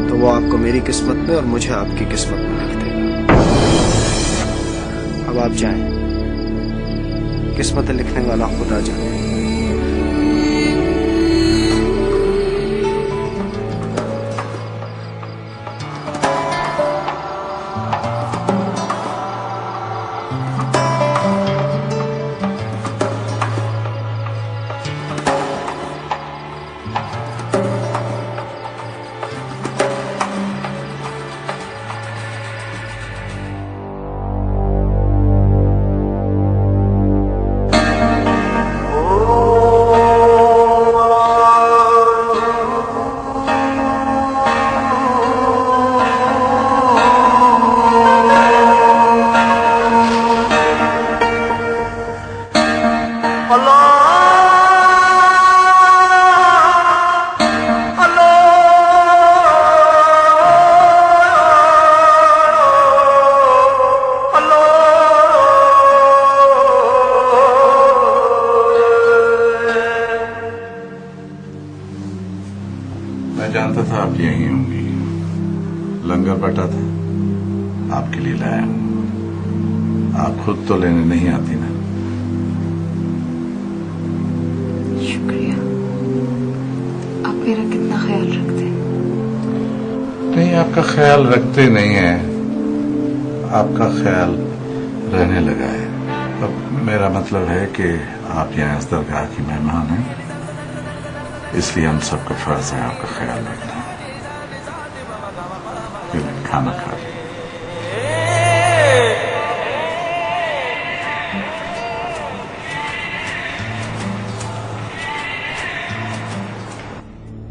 तो वो आपको मेरी किस्मत में और मुझे आपकी किस्मत में लिख देगा। अब आप जाएं, किस्मत लिखने वाला खुदा जाने। मैं जानता था आप यहीं होंगी। लंगर बटा था, आपके लिए लाया हूं। आप खुद तो लेने नहीं आती ना। शुक्रिया, आप मेरा कितना ख्याल रखते हैं। नहीं, आपका ख्याल रखते नहीं है, आपका ख्याल रहने लगा है। अब मेरा मतलब है कि आप यहाँ इस दरगाह की मेहमान हैं, इसलिए हम सबका फर्ज है आपका ख्याल रखना। खाना खा लें।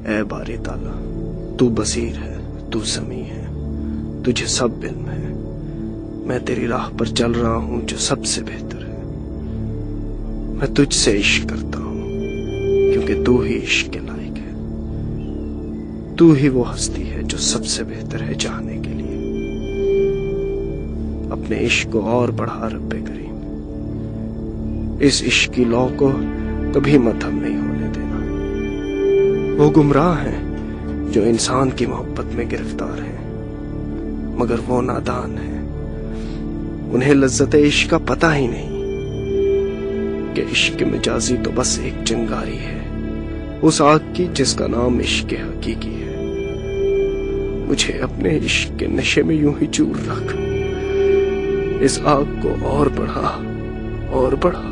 ऐ बारी ताला, तू बसीर है, तू समी है, तुझे सब इल्म है। मैं तेरी राह पर चल रहा हूं जो सबसे बेहतर है। मैं तुझसे इश्क करता हूं क्योंकि तू ही इश्क के लायक है। तू ही वो हस्ती है जो सबसे बेहतर है चाहने के लिए। अपने इश्क को और बढ़ा रब्बे करीम। इस इश्क की लौ को कभी मथम नहीं होने देना। वो गुमराह हैं जो इंसान की मोहब्बत में गिरफ्तार हैं, मगर वो नादान है उन्हें लज्जत इश्क का पता ही नहीं कि इश्क मिजाजी तो बस एक चिंगारी है उस आग की जिसका नाम इश्क हकीकी है। मुझे अपने इश्क के नशे में यूं ही चूर रख, इस आग को और बढ़ा और बढ़ा।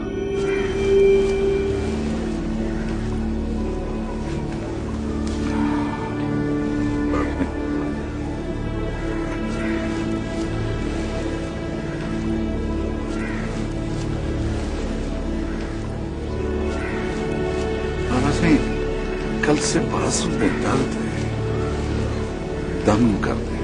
कल से बाजू में दर्द है, दम कर दे।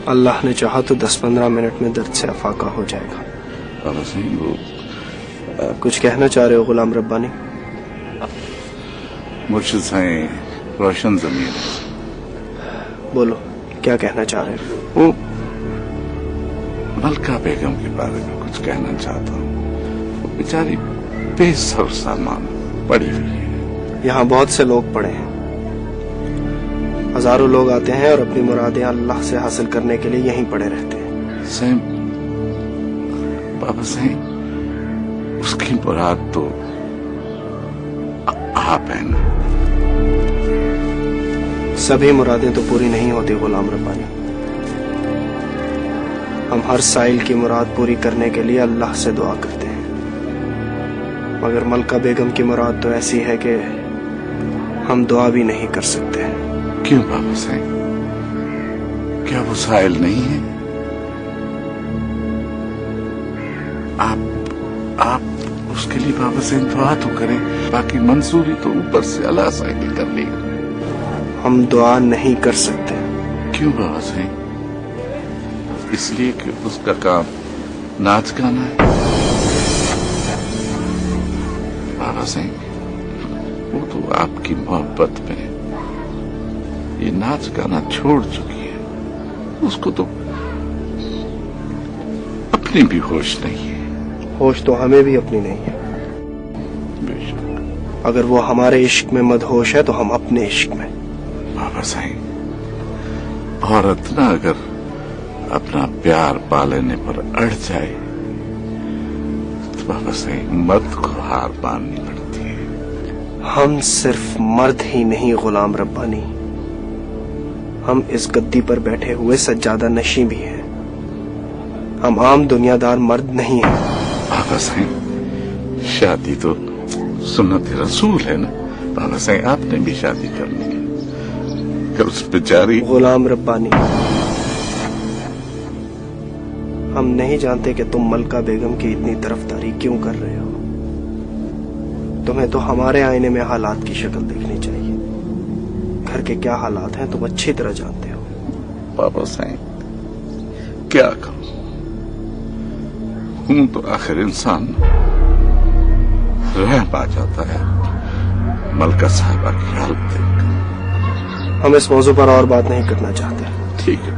अल्लाह ने चाहा तो 10-15 मिनट में दर्द से अफाका हो जाएगा। बाबा सिंह, वो कुछ कहना चाह रहे हो गुलाम रब्बानी? मुर्शिद साईं रोशन जमीन। बोलो, क्या कहना चाह रहे हो? मलका बेगम के बारे में कुछ कहना चाहता हूँ। वो बेचारी बेसर सामान पड़ी हुई है। यहाँ बहुत से लोग पड़े हैं, हजारों लोग आते हैं और अपनी मुरादें अल्लाह से हासिल करने के लिए यहीं पड़े रहते हैं। सही बाबा सही, उसकी मुराद तो आप हैं ना। सभी मुरादें तो पूरी नहीं होती गुलाम रब्बानी। हम हर साइल की मुराद पूरी करने के लिए अल्लाह से दुआ करते हैं, मगर मलका बेगम की मुराद तो ऐसी है कि हम दुआ भी नहीं कर सकते। क्यों बाबा साईं, क्या वो साइल नहीं है? आप उसके लिए बाबा साईं दुआ तो करें, बाकी मंसूरी तो ऊपर से अल्लाह साईं कर लेगा। हम दुआ नहीं कर सकते। क्यों बाबा साईं? इसलिए कि उसका काम नाच गाना है। बाबा साईं, वो तो आपकी मोहब्बत में ये नाच गाना छोड़ चुकी है। उसको तो अपनी भी होश नहीं है। होश तो हमें भी अपनी नहीं है। बेशक। अगर वो हमारे इश्क में मदहोश है तो हम अपने इश्क में। बाबा साईं, औरत ना अगर अपना प्यार पा लेने पर अड़ जाए तो बाबा साईं मर्द को हार माननी पड़ती है। हम सिर्फ मर्द ही नहीं गुलाम रब्बानी, हम इस गद्दी पर बैठे हुए सज्जादा नशी भी हैं। हम आम दुनियादार मर्द नहीं हैं। बाबा साईं, शादी तो सुन्नत रसूल है ना। बाबा साईं, आपने भी शादी करनी है। अगर उस बेचारी गुलाम रब्बानी, हम नहीं जानते कि तुम मलका बेगम की इतनी तरफदारी क्यों कर रहे हो। तुम्हें तो हमारे आईने में हालात की शक्ल देखनी चाहिए। घर के क्या हालात हैं तुम अच्छी तरह जानते हो। बाबा साईं, क्या करूं? हूं तो आखिर इंसान, रहम आ जाता है मलका साहिबा की हालत देखकर। हम इस मौजू पर और बात नहीं करना चाहते। ठीक है,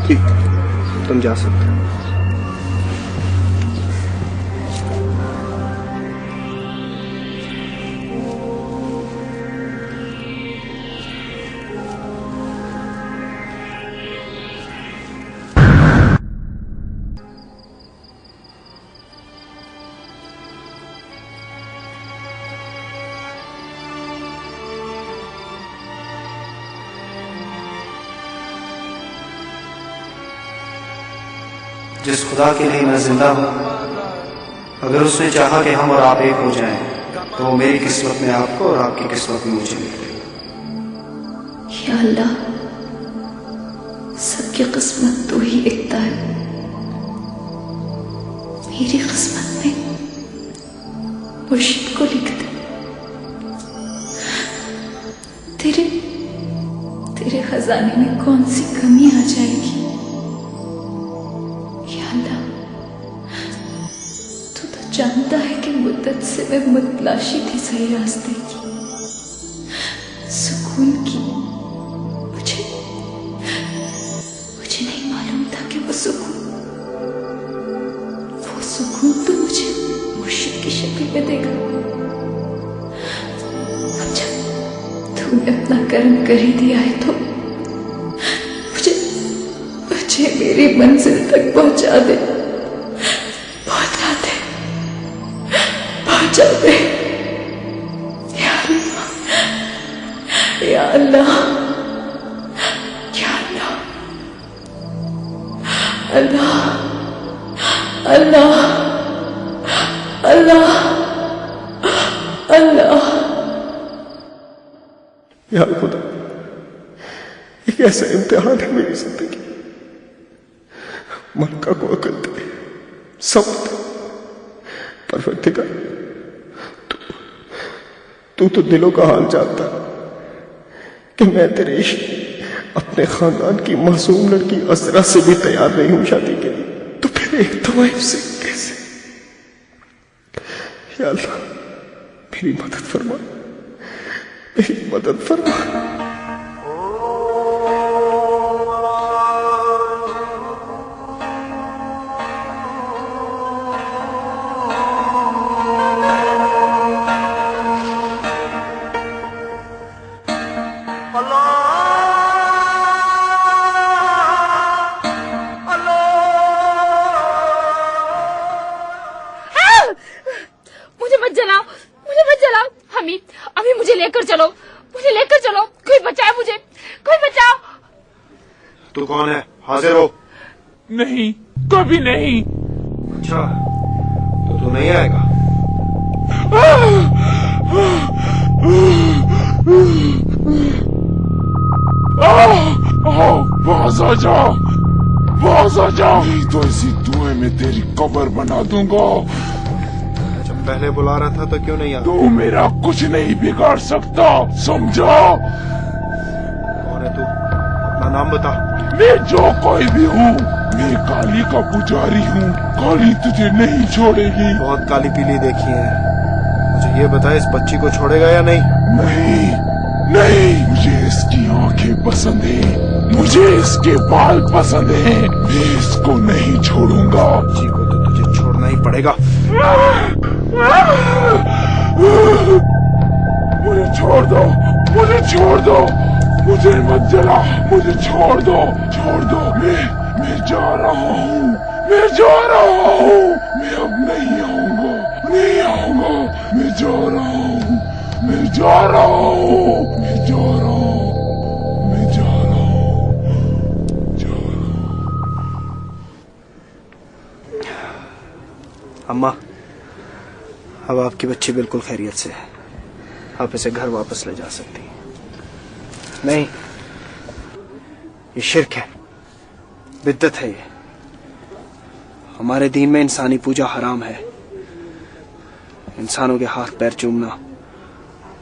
ठीक, तुम जा सकते हो। जिस खुदा के लिए मैं जिंदा हूं, अगर उसने चाहा कि हम और आप एक हो जाएं, तो वो मेरी किस्मत में आपको और आपकी किस्मत में मुझे लिखे। या अल्लाह, सबकी किस्मत तो ही लिखता है। मेरी किस्मत में मुर्शिद को लिख दे। तेरे खजाने में कौन सी कमी आ जाएगी। तू तो जानता है कि मुद्दत से मैं मुतलाशी थी सही रास्ते की, सुकून की। सुकून तो मुझे मुर्शिद की शक्ल में देगा। अब जब तूने अपना कर्म कर ही दिया है तो मुझे मेरी मंजिल तक पहुंचा दे, पहुंचा दे या अल्लाह, या अल्लाह, अल्लाह, अल्लाह, अल्लाह। या खुदा, एक ऐसा इम्तिहान है मेरी जिंदगी। मक्का को अकल दे, सब दे। परवरदिगार, तू तो दिलों का हाल जानता है कि मैं तेरे इश्क अपने खानदान की मासूम लड़की असरा से भी तैयार नहीं हूं शादी के लिए, तो फिर एक तवाइफ से कैसे? या अल्लाह, मेरी मदद फरमा, मेरी मदद फरमा। तू कौन है? हाजिर हो। नहीं, कभी नहीं। अच्छा, तो तू नहीं आएगा? पास आ जाओ, पास आ जाओ, नहीं तो इसी धुएं में तेरी कब्र बना दूंगा। जब पहले बुला रहा था तो क्यों नहीं आया? तू मेरा कुछ नहीं बिगाड़ सकता, समझा? कौन है तू? अपना नाम बता। मैं जो कोई भी हूँ, मैं काली का पुजारी हूँ। काली तुझे नहीं छोड़ेगी। बहुत काली पीली देखी है, मुझे ये बता, इस बच्ची को छोड़ेगा या नहीं? नहीं, नहीं, मुझे इसकी आंखें पसंद है, मुझे इसके बाल पसंद है, मैं इसको नहीं छोड़ूंगा। बच्ची को तो तुझे छोड़ना ही पड़ेगा। मुझे छोड़ दो, मुझे छोड़ दो, मुझे मत जला, मुझे छोड़ दो, छोड़ दो। मैं जा रहा हूँ, मैं जा रहा हूँ, मैं अब नहीं आऊंगा, नहीं आऊंगा, मैं जा रहा हूँ, मैं जा रहा हूँ, मैं जा रहा हूँ, मैं जा रहा हूँ, जा रहा हूँ। अम्मा, अब आपकी बच्ची बिल्कुल खैरियत से है, आप इसे घर वापस ले जा सकती हैं। नहीं, ये शिर्क है, बिद्दत है। ये हमारे दीन में इंसानी पूजा हराम है। इंसानों के हाथ पैर चूमना,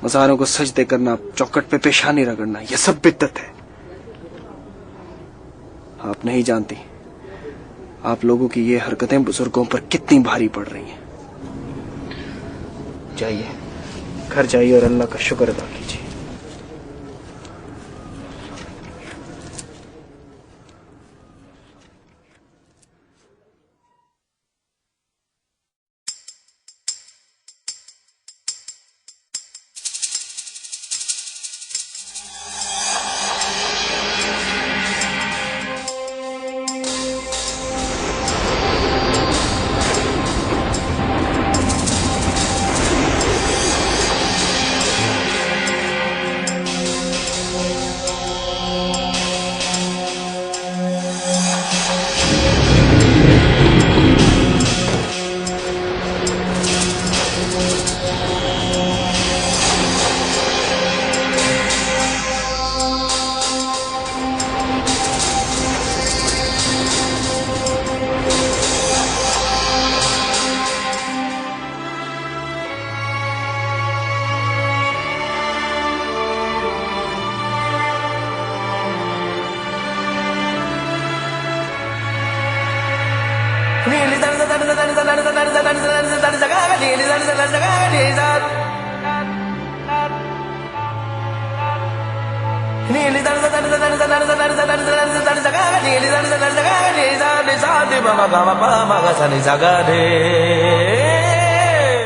मज़ारों को सजदे करना, चौखट पे पेशानी रगड़ना, ये सब बिद्दत है। आप नहीं जानती आप लोगों की ये हरकतें बुजुर्गों पर कितनी भारी पड़ रही हैं। जाइए, घर जाइए और अल्लाह का शुक्र अदा कीजिए।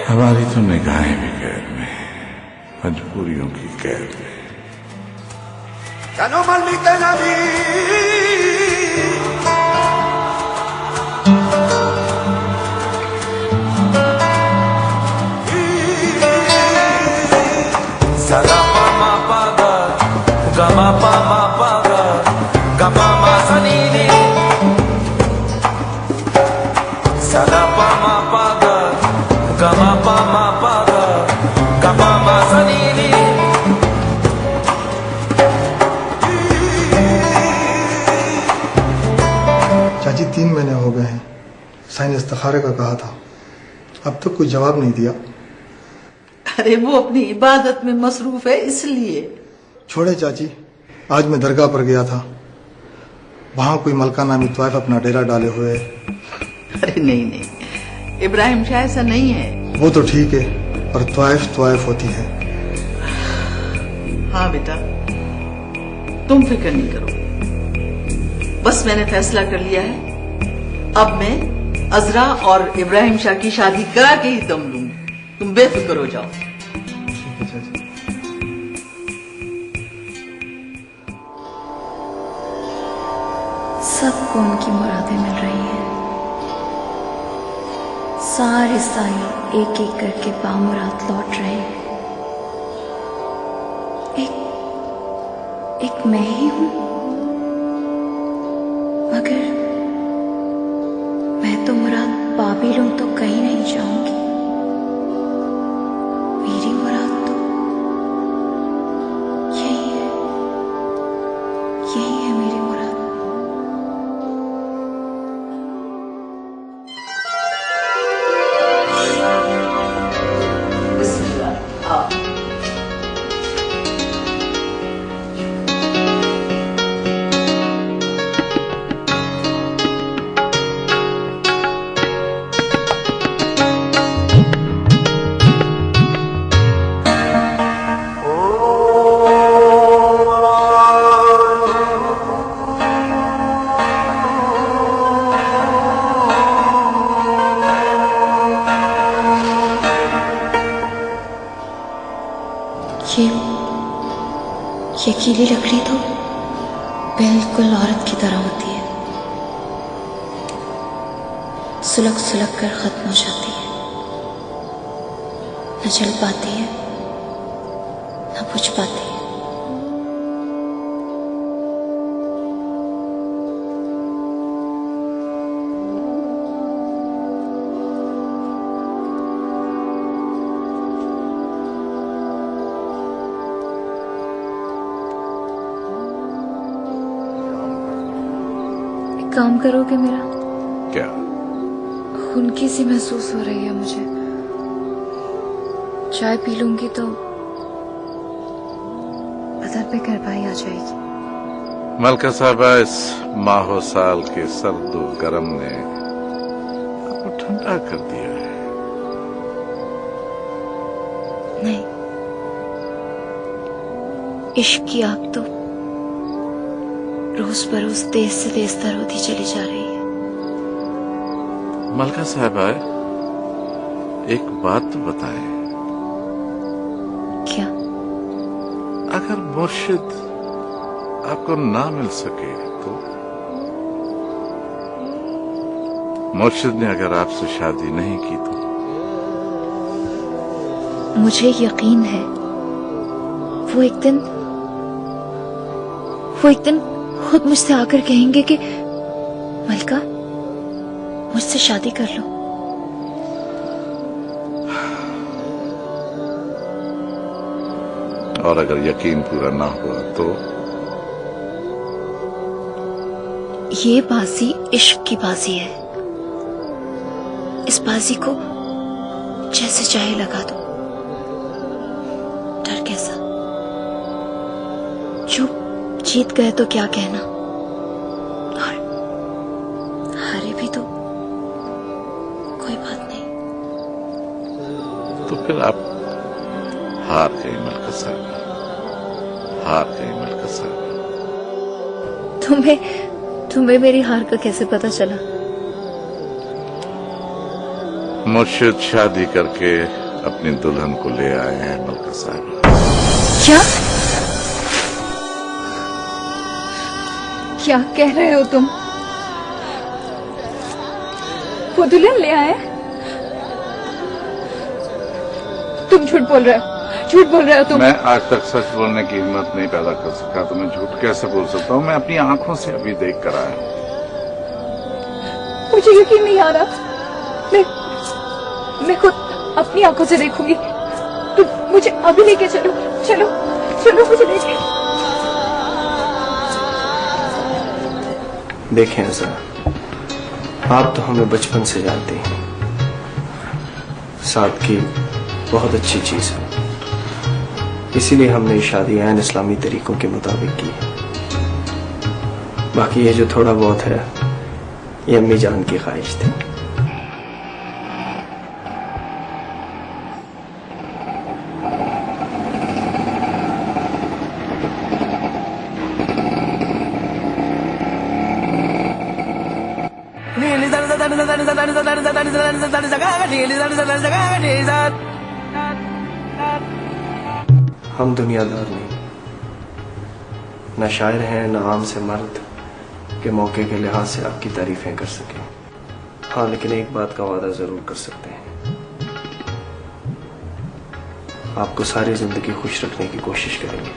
हमारी तो निगाहें भी कैद में, मजबूरियों की कैद में। Saga pa ma pa ga, ga ma pa ga, ga ma ma sa ni ni. Saga pa ma ga, ga ma pa ga, ga ma ma sa ni ni. चाची 3 महीने हो गए हैं, साईं ने इस्तिखारे का कहा था, अब तक कोई जवाब नहीं दिया। अरे वो अपनी इबादत में मसरूफ है इसलिए। छोड़े चाची, आज मैं दरगाह पर गया था, वहां कोई मलका नामी त्वाइफ अपना डेरा डाले हुए। अरे नहीं नहीं, इब्राहिम शाह ऐसा नहीं है। वो तो ठीक है, पर त्वाइफ त्वाइफ होती है। हाँ बेटा, तुम फिक्र नहीं करो, बस मैंने फैसला कर लिया है, अब मैं अजरा और इब्राहिम शाह की शादी करा के ही दम लूंगी, तुम बेफिक्र हो जाओ। सबको उनकी मुरादें मिल रही हैं, सारे साईं एक एक करके बामुराद लौट रहे हैं। एक मैं ही हूं, मगर मैं तो मुराद पा भी लूं तो कहीं नहीं जाऊंगी। मेरी मुराद तो यही है, यही है मेरी मुराद। ये गीली लकड़ी तो बिल्कुल औरत की तरह होती है, सुलग सुलग कर खत्म हो जाती है, न जल पाती है न बुझ पाती है। काम करोगे मेरा? क्या? खुनकी सी महसूस हो रही है मुझे, चाय पी लूंगी तो बदन पे गर्माई आ जाएगी। मलका साहबा, इस माहो साल के सर्दो गर्म ने आपको ठंडा कर दिया है। नहीं, इश्क की आग तो रोज बरोज तेज से तेजतर होती चली जा रही है। मलका साहबा, एक बात तो बताएं। क्या? अगर मुर्शिद आपको ना मिल सके तो? मुर्शिद ने अगर आपसे शादी नहीं की तो? मुझे यकीन है वो एक दिन खुद मुझसे आकर कहेंगे कि मलका, मुझसे शादी कर लो। और अगर यकीन पूरा ना हुआ तो? ये बाजी इश्क की बाजी है, इस बाजी को जैसे चाहे लगा दो। डर कैसा? चुप, जीत गए तो क्या कहना, और हारे भी तो कोई बात नहीं। तो फिर आप हार गए मलका साहब, हार गई मलका साहब। तुम्हें मेरी हार का कैसे पता चला? मुर्शिद शादी करके अपनी दुल्हन को ले आए हैं मलका साहब। क्या कह रहे हो तुम? वो दुल्हन ले आए? तुम झूठ बोल रहे हो तुम। मैं आज तक सच बोलने की हिम्मत नहीं पैदा कर सका तो मैं झूठ कैसे बोल सकता हूँ? मैं अपनी आंखों से अभी देख कर आया। मुझे यकीन नहीं आ रहा। मैं खुद अपनी आंखों से देखूंगी। तुम मुझे अभी लेके चलो मुझे लेके। देखें ऐसा, आप तो हमें बचपन से जानते हैं, सादगी बहुत अच्छी चीज है, इसीलिए हमने ये शादी ऐन इस्लामी तरीकों के मुताबिक की है। बाकी ये जो थोड़ा बहुत है ये अम्मी जान की ख्वाहिश थी। हम दुनियादार नहीं, न शायर हैं न आम से मर्द के मौके के लिहाज से आपकी तारीफें कर सकें। हाँ, लेकिन एक बात का वादा जरूर कर सकते हैं, आपको सारी जिंदगी खुश रखने की कोशिश करेंगे।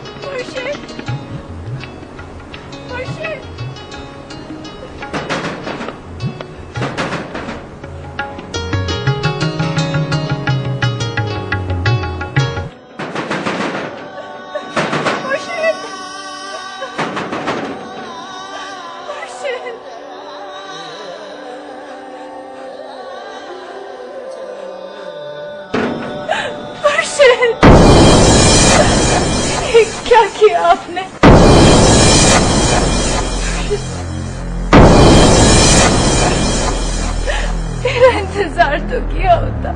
क्या किया आपने? मेरा इंतजार तो किया होता।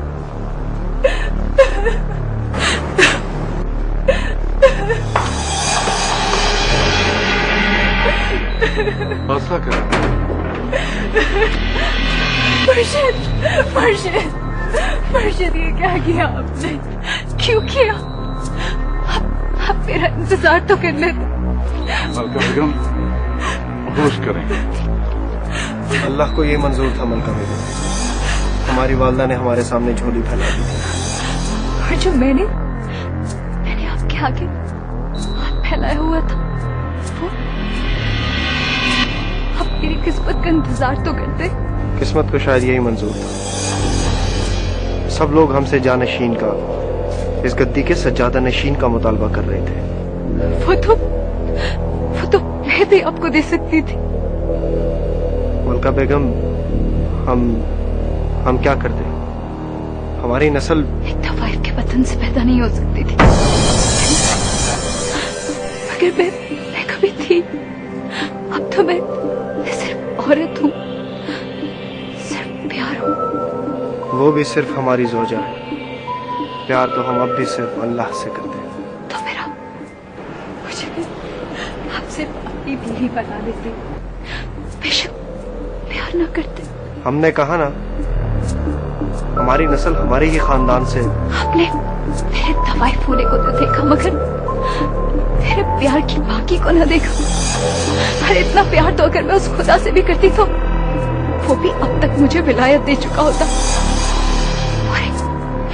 ऐसा क्या? मुर्शिद, ये क्या किया आपने? क्यों किया? आप मेरा इंतजार तो कर लेते। मलका बेगम, होश करें। अल्लाह को ये मंजूर था मलका बेगम, हमारी वालदा ने हमारे सामने झोली फैला दी थी, और जो मैंने आपके आगे हाथ फैलाया हुआ था वो आप मेरी किस्मत का इंतजार तो करते। किस्मत को शायद यही मंजूर था। सब लोग हमसे जानशीन का, इस गद्दी के सज्जादा नशीन का मुतालबा कर रहे थे। वो तो मैं भी आपको दे सकती थी। मलका बेगम, हम क्या करते? हमारी नस्ल एक तवाइफ के वतन से पैदा नहीं हो सकती थी, मगर मैं कभी थी। अब तो मैं सिर्फ औरत हूँ, सिर्फ प्यार हूँ। वो भी सिर्फ हमारी जोजा है। प्यार तो हम अब भी सिर्फ अल्लाह से करते हैं। तो मेरा मुझे आप सिर्फ अपनी बीवी बना देते, बेशक प्यार ना करते। हमने कहा ना, हमारी नस्ल हमारे ही खानदान से। आपने मेरे तवाइफ होने को तो देखा, मगर मेरे प्यार की बाकी को ना देखा। और इतना प्यार तो अगर मैं उस खुदा से भी करती तो वो भी अब तक मुझे विलायत दे चुका होता। और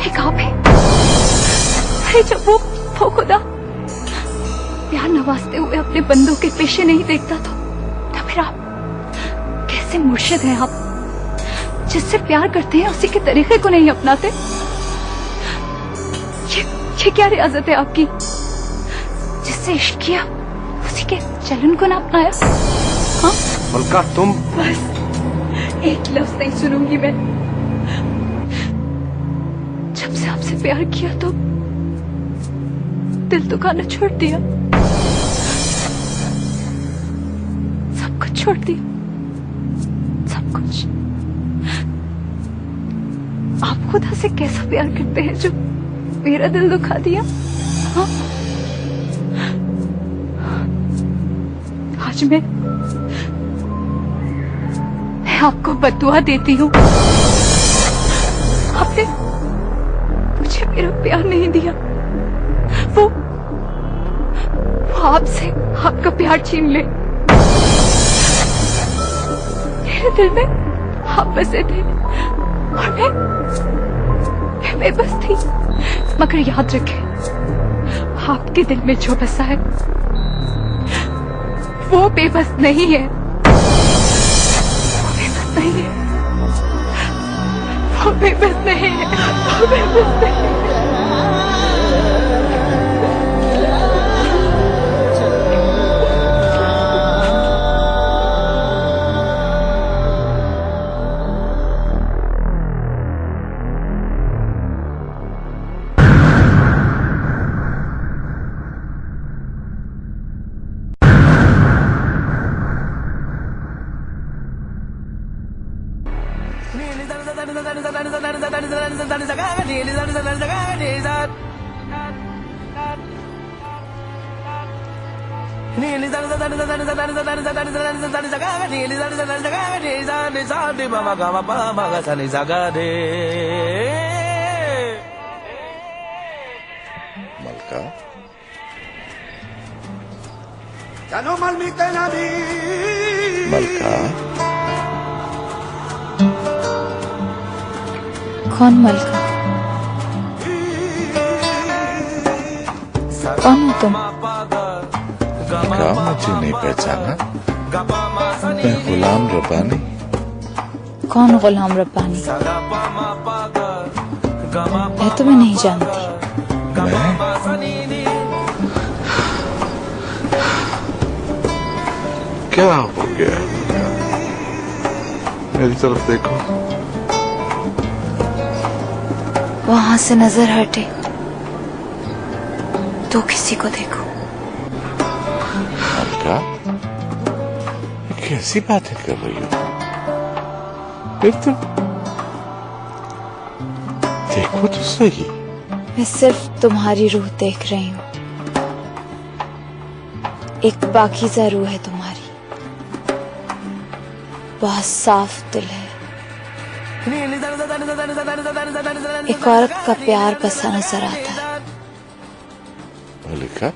एक आप है, अरे जब वो खुदा प्यार नवाजते हुए अपने बंदों के पेशे नहीं देखता तो फिर आप कैसे मुर्शिद हैं? आप जिससे प्यार करते हैं उसी के तरीके को नहीं अपनाते। ये क्या रियाजत है आपकी? जिससे इश्क किया उसी के चलन को ना अपनाया। हाँ मलका, तुम बस एक लफ्ज नहीं सुनूंगी मैं। जब से आपसे प्यार किया तो दिल दुखाना छोड़ दिया, सब कुछ छोड़ दिया, सब कुछ। आप खुदा से कैसा प्यार करते हैं जो मेरा दिल दुखा दिया? हाँ आज मैं आपको बद्दुआ देती हूँ। आपने मुझे मेरा प्यार नहीं दिया, वो आपसे आपका प्यार छीन ले। मेरे दिल में आप बसे थे और मैं बेबस थी, मगर याद रखें, आपके दिल में जो बसा है वो बेबस नहीं है, वो बेबस नहीं है, वो बेबस नहीं है, वो बेबस नहीं है। मलका, मलका, कौन मलका? कौन हो तुम? मलका, मुझे नहीं पहचाना? मैं गुलाम रब्बानी। कौन गुलाम रब्बानी? मैं तुम्हें नहीं जानती। क्या हो गया? मेरी तरफ देखो। वहां से नजर हटे तो किसी को देखो। मलका, कैसी बातें कर रही हो? फिर तुम देखो तो सही। मैं सिर्फ तुम्हारी रूह देख रही हूँ। एक पाकीज़ा रूह है तुम्हारी, बहुत साफ दिल है। एक औरत का प्यार बसा नजर आता है। मलिका,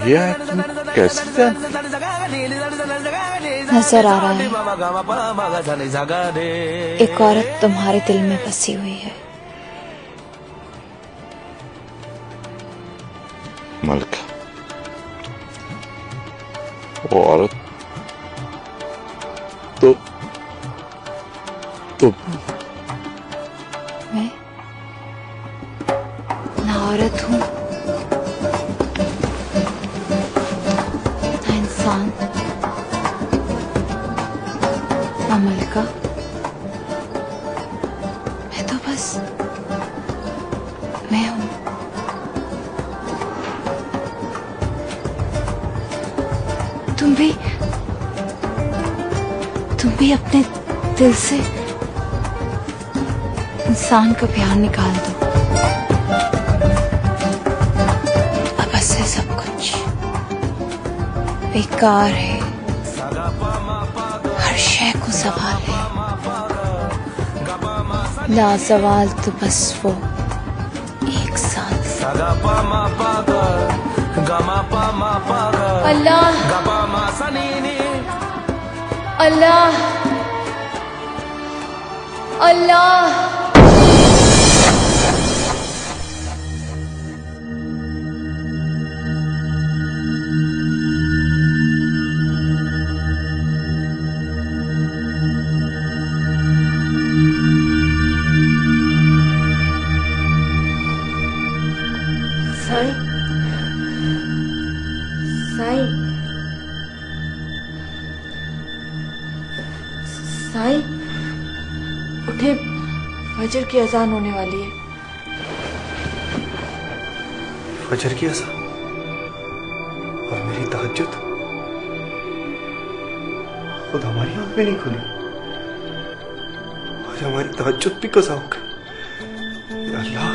ये तुम कैसे जानती? नजर आ रहा है, एक औरत तुम्हारे दिल में बसी हुई है। मलका, वो औरत तो मैं ना औरत हूँ ना इंसान ना मलका। मैं तो बस मैं हूँ। तुम भी अपने दिल से इंसान का प्यार निकाल दो। अब ऐसे सब कुछ बेकार है, हर शय को सवाल है। लाजवाल तो बस वो एक साथ। अल्लाह अल्लाह अल्लाह। साईं, साईं, साईं, उठे, फजर की अजान होने वाली है। फजर की अज़ान और मेरी तहज्जुद, खुद हमारी आंख में नहीं खुली। आज हमारी तहज्जुद भी कज़ा हो गई। या अल्लाह,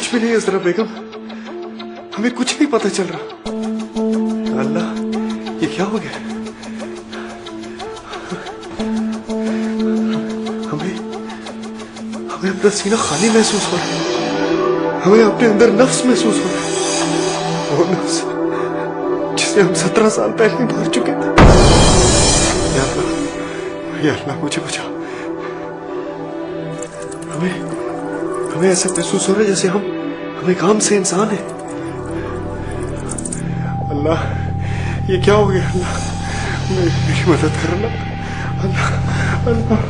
कुछ भी नहीं है जरा बेगम, हमें कुछ नहीं पता चल रहा। अल्लाह, ये क्या हो गया? हमें अपना सीना खाली महसूस हो रहा है, हमें अपने अंदर नफ्स महसूस हो रहा है, वो नफ्स जिसे हम 17 साल पहले मार चुके थे। या अल्लाह मुझे बचा। हमें ऐसा महसूस हो रहा है जैसे हम एक आम से इंसान है। अल्लाह, ये क्या हो गया? अल्लाह मेरी मदद करना। अल्लाह अल्लाह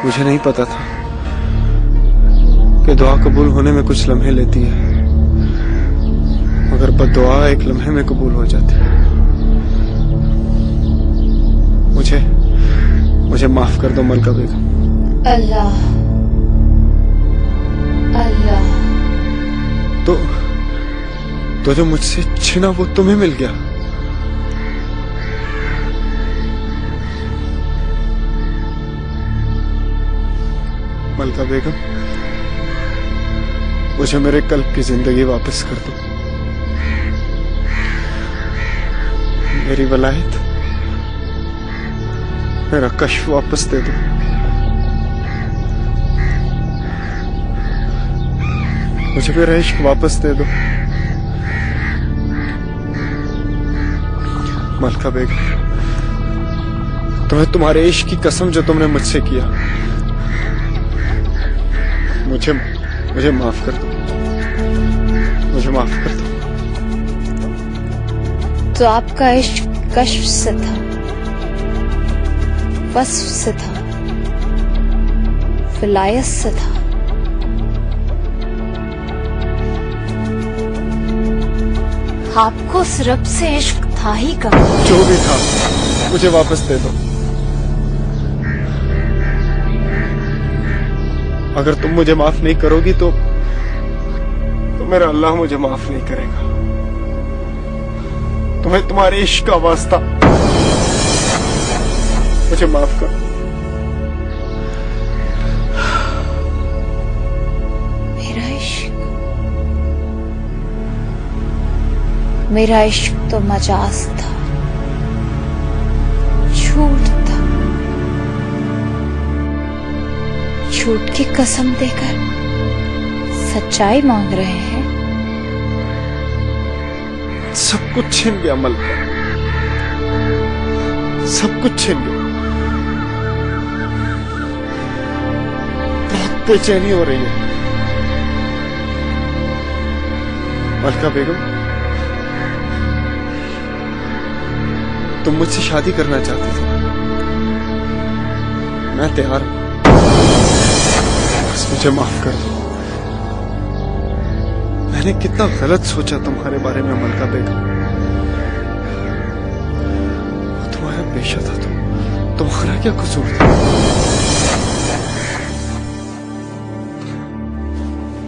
मुझे नहीं पता था कि दुआ कबूल होने में कुछ लम्हे लेती है, मगर बद्दुआ एक लम्हे में कबूल हो जाती है। मुझे माफ कर दो मलका बेगम। अल्लाह अल्लाह। तो जो मुझसे छिना वो तुम्हें मिल गया। मलका बेगम, मुझे मेरे कल्ब की जिंदगी वापस कर दो। मेरी वलायत, मेरा कश्फ वापस दे दो। मुझे मेरा इश्क वापस दे दो। मलका बेगम, तुम्हें तुम्हारे इश्क की कसम जो तुमने मुझसे किया, मुझे माफ कर दो। मुझे माफ कर दो। तो आपका इश्क कश्फ से था, वस्फ से था, विलायत से था। आपको उस रब से इश्क था ही कहाँ? जो भी था मुझे वापस दे दो। अगर तुम मुझे माफ नहीं करोगी तो मेरा अल्लाह मुझे माफ नहीं करेगा। तुम्हें तुम्हारे इश्क का वास्ता, मुझे माफ कर। मेरा इश्क तो मजाज था, झूठ था। झूठ की कसम देकर सच्चाई मांग रहे हैं। सब कुछ छिन गया मलका, सब कुछ छिन गया। बहुत बेचैनी हो रही है। मलका बेगम, तुम मुझसे शादी करना चाहती थी, मैं तैयार हूं। बस मुझे माफ कर दो। मैंने कितना गलत सोचा तुम्हारे बारे में मलका बेगम। वो तुम्हारा पेशा था, तुम्हारा क्या कसूर था?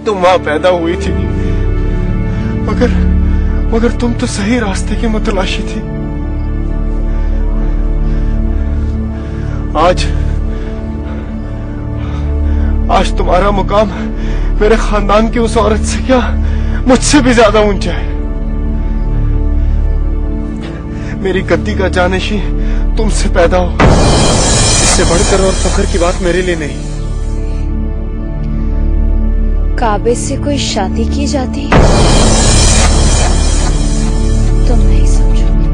तुम मां पैदा हुई थी, मगर तुम तो सही रास्ते की मतलाशी थी। आज तुम्हारा मुकाम मेरे खानदान की उस औरत से क्या, मुझसे भी ज्यादा ऊंचा है। मेरी गद्दी का जानशी तुमसे पैदा हो, इससे बढ़कर और फख्र की बात मेरे लिए नहीं। काबे से कोई शादी की जाती है, तुम नहीं समझोगे,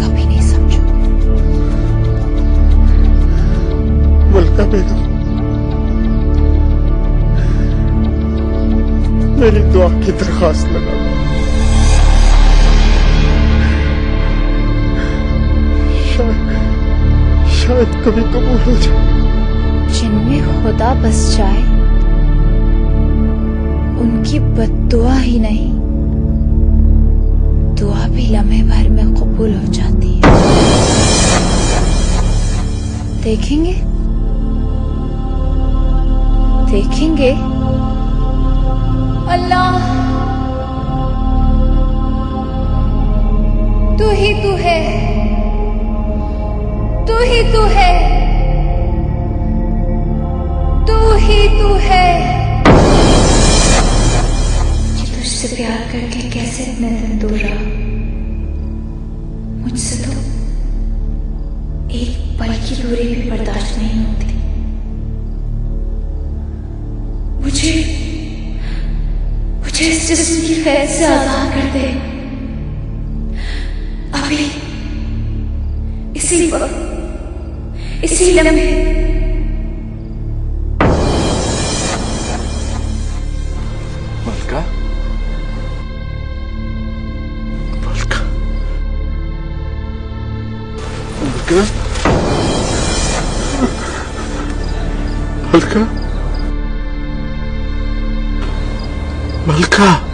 कभी नहीं समझोगे। मलका बेगम, मेरी दुआ की दरखास्त लगा। शायद कभी कबूल हो जाए। जिनमें खुदा बस जाए उनकी बद्दुआ ही नहीं, दुआ भी लम्हे भर में कबूल हो जाती है। देखेंगे देखेंगे। अल्लाह तू ही तू है, तू ही तू है, तू ही तू है। कि तुझसे प्यार करके कैसे इतने दिन दूर रहा, मुझसे तो एक पल की दूरी भी बर्दाश्त नहीं होती। मुझे इस जिस्म की कैद से आजाद कर दे, अभी इसी वक्त, इसी लम्हे। मलका, मलका, मलका, मलका, मलका।